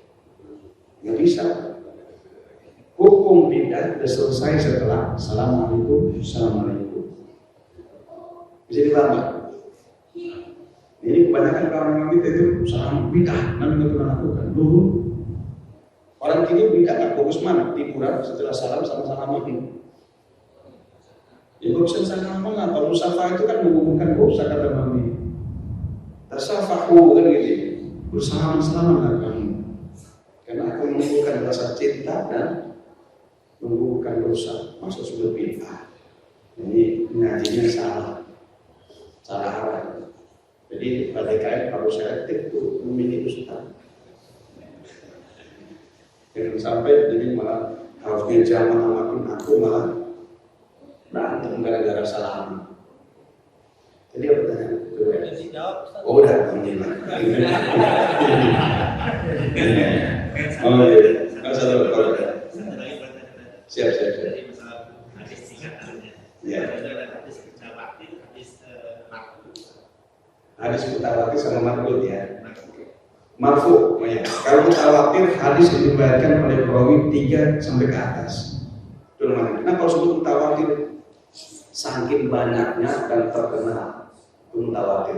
Nggak bisa. Hukum bid'ah sudah selesai setelah assalamualaikum. Bisa dipahami? Ini kebanyakan orang kita itu salam bid'ah, namun nggak pernah lakukan. Dulu orang kini bid'ah nggak fokus mana? Tiduran setelah salam sama salaman. Ya bosan salaman lah. Kalau musafa itu kan menghubungkan bosan kata Mami. Tersafahu kan gitu. Bersalaman lah kamu. Karena akan menumbuhkan rasa cinta dan menumbuhkan dosa. Maksud sudah bid'ah. Jadi ngajinya salah arah. Jadi pada kain kalau saya itu memilih ustaz. Jangan sampai jadi malah harusnya jamaah makin aku malah berantem gara-gara salam. Jadi apa tanya? Oh udah, alhamdulillah. Oh iya, nggak usah tahu kalau udah. Siap. Ya. Hadis mutawatir sama marfu ya. Marfu, ya. Kalau mutawatir hadis yang diriwayatkan oleh perawi 3 sampai ke atas. Itu namanya. Kenapa harus sebut mutawatir? Saking banyaknya dan terkenal itu mutawatir.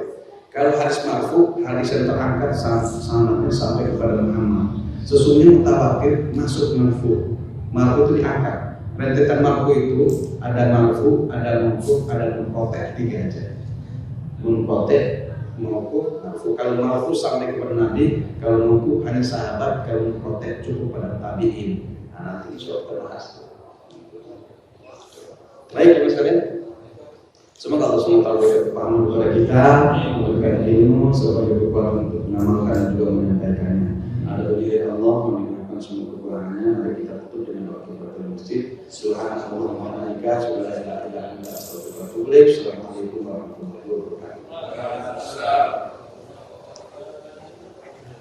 Kalau hadis marfu, hadis yang terangkat sanadnya sampai kepada Muhammad. Sesungguhnya mutawatir masuk marfu. Marfu itu diangkat. Rentetan marfu itu ada marfu, ada mauquf, ada munqati', 3 aja. Munqati', mauquf, marfu. Kalau marfu sampai kepada Nabi, kalau mauquf hanya sahabat, kalau munqati' cukup pada tabi'in. Nah, nanti insya Allah kita bahas. Baik, teman sekalian. Semoga Allah SWT memberikan kepahaman kepada kita, memberikan ilmu sebagai kekuatan untuk mengamalkan dan juga menyampaikannya. Ada diri Allah meninggalkan semua kekurangannya. Mari kita tutup dengan doa kepada masjid. Subhanallah wa bihamdihi, Assalamualaikum warahmatullahi wabarakatuh.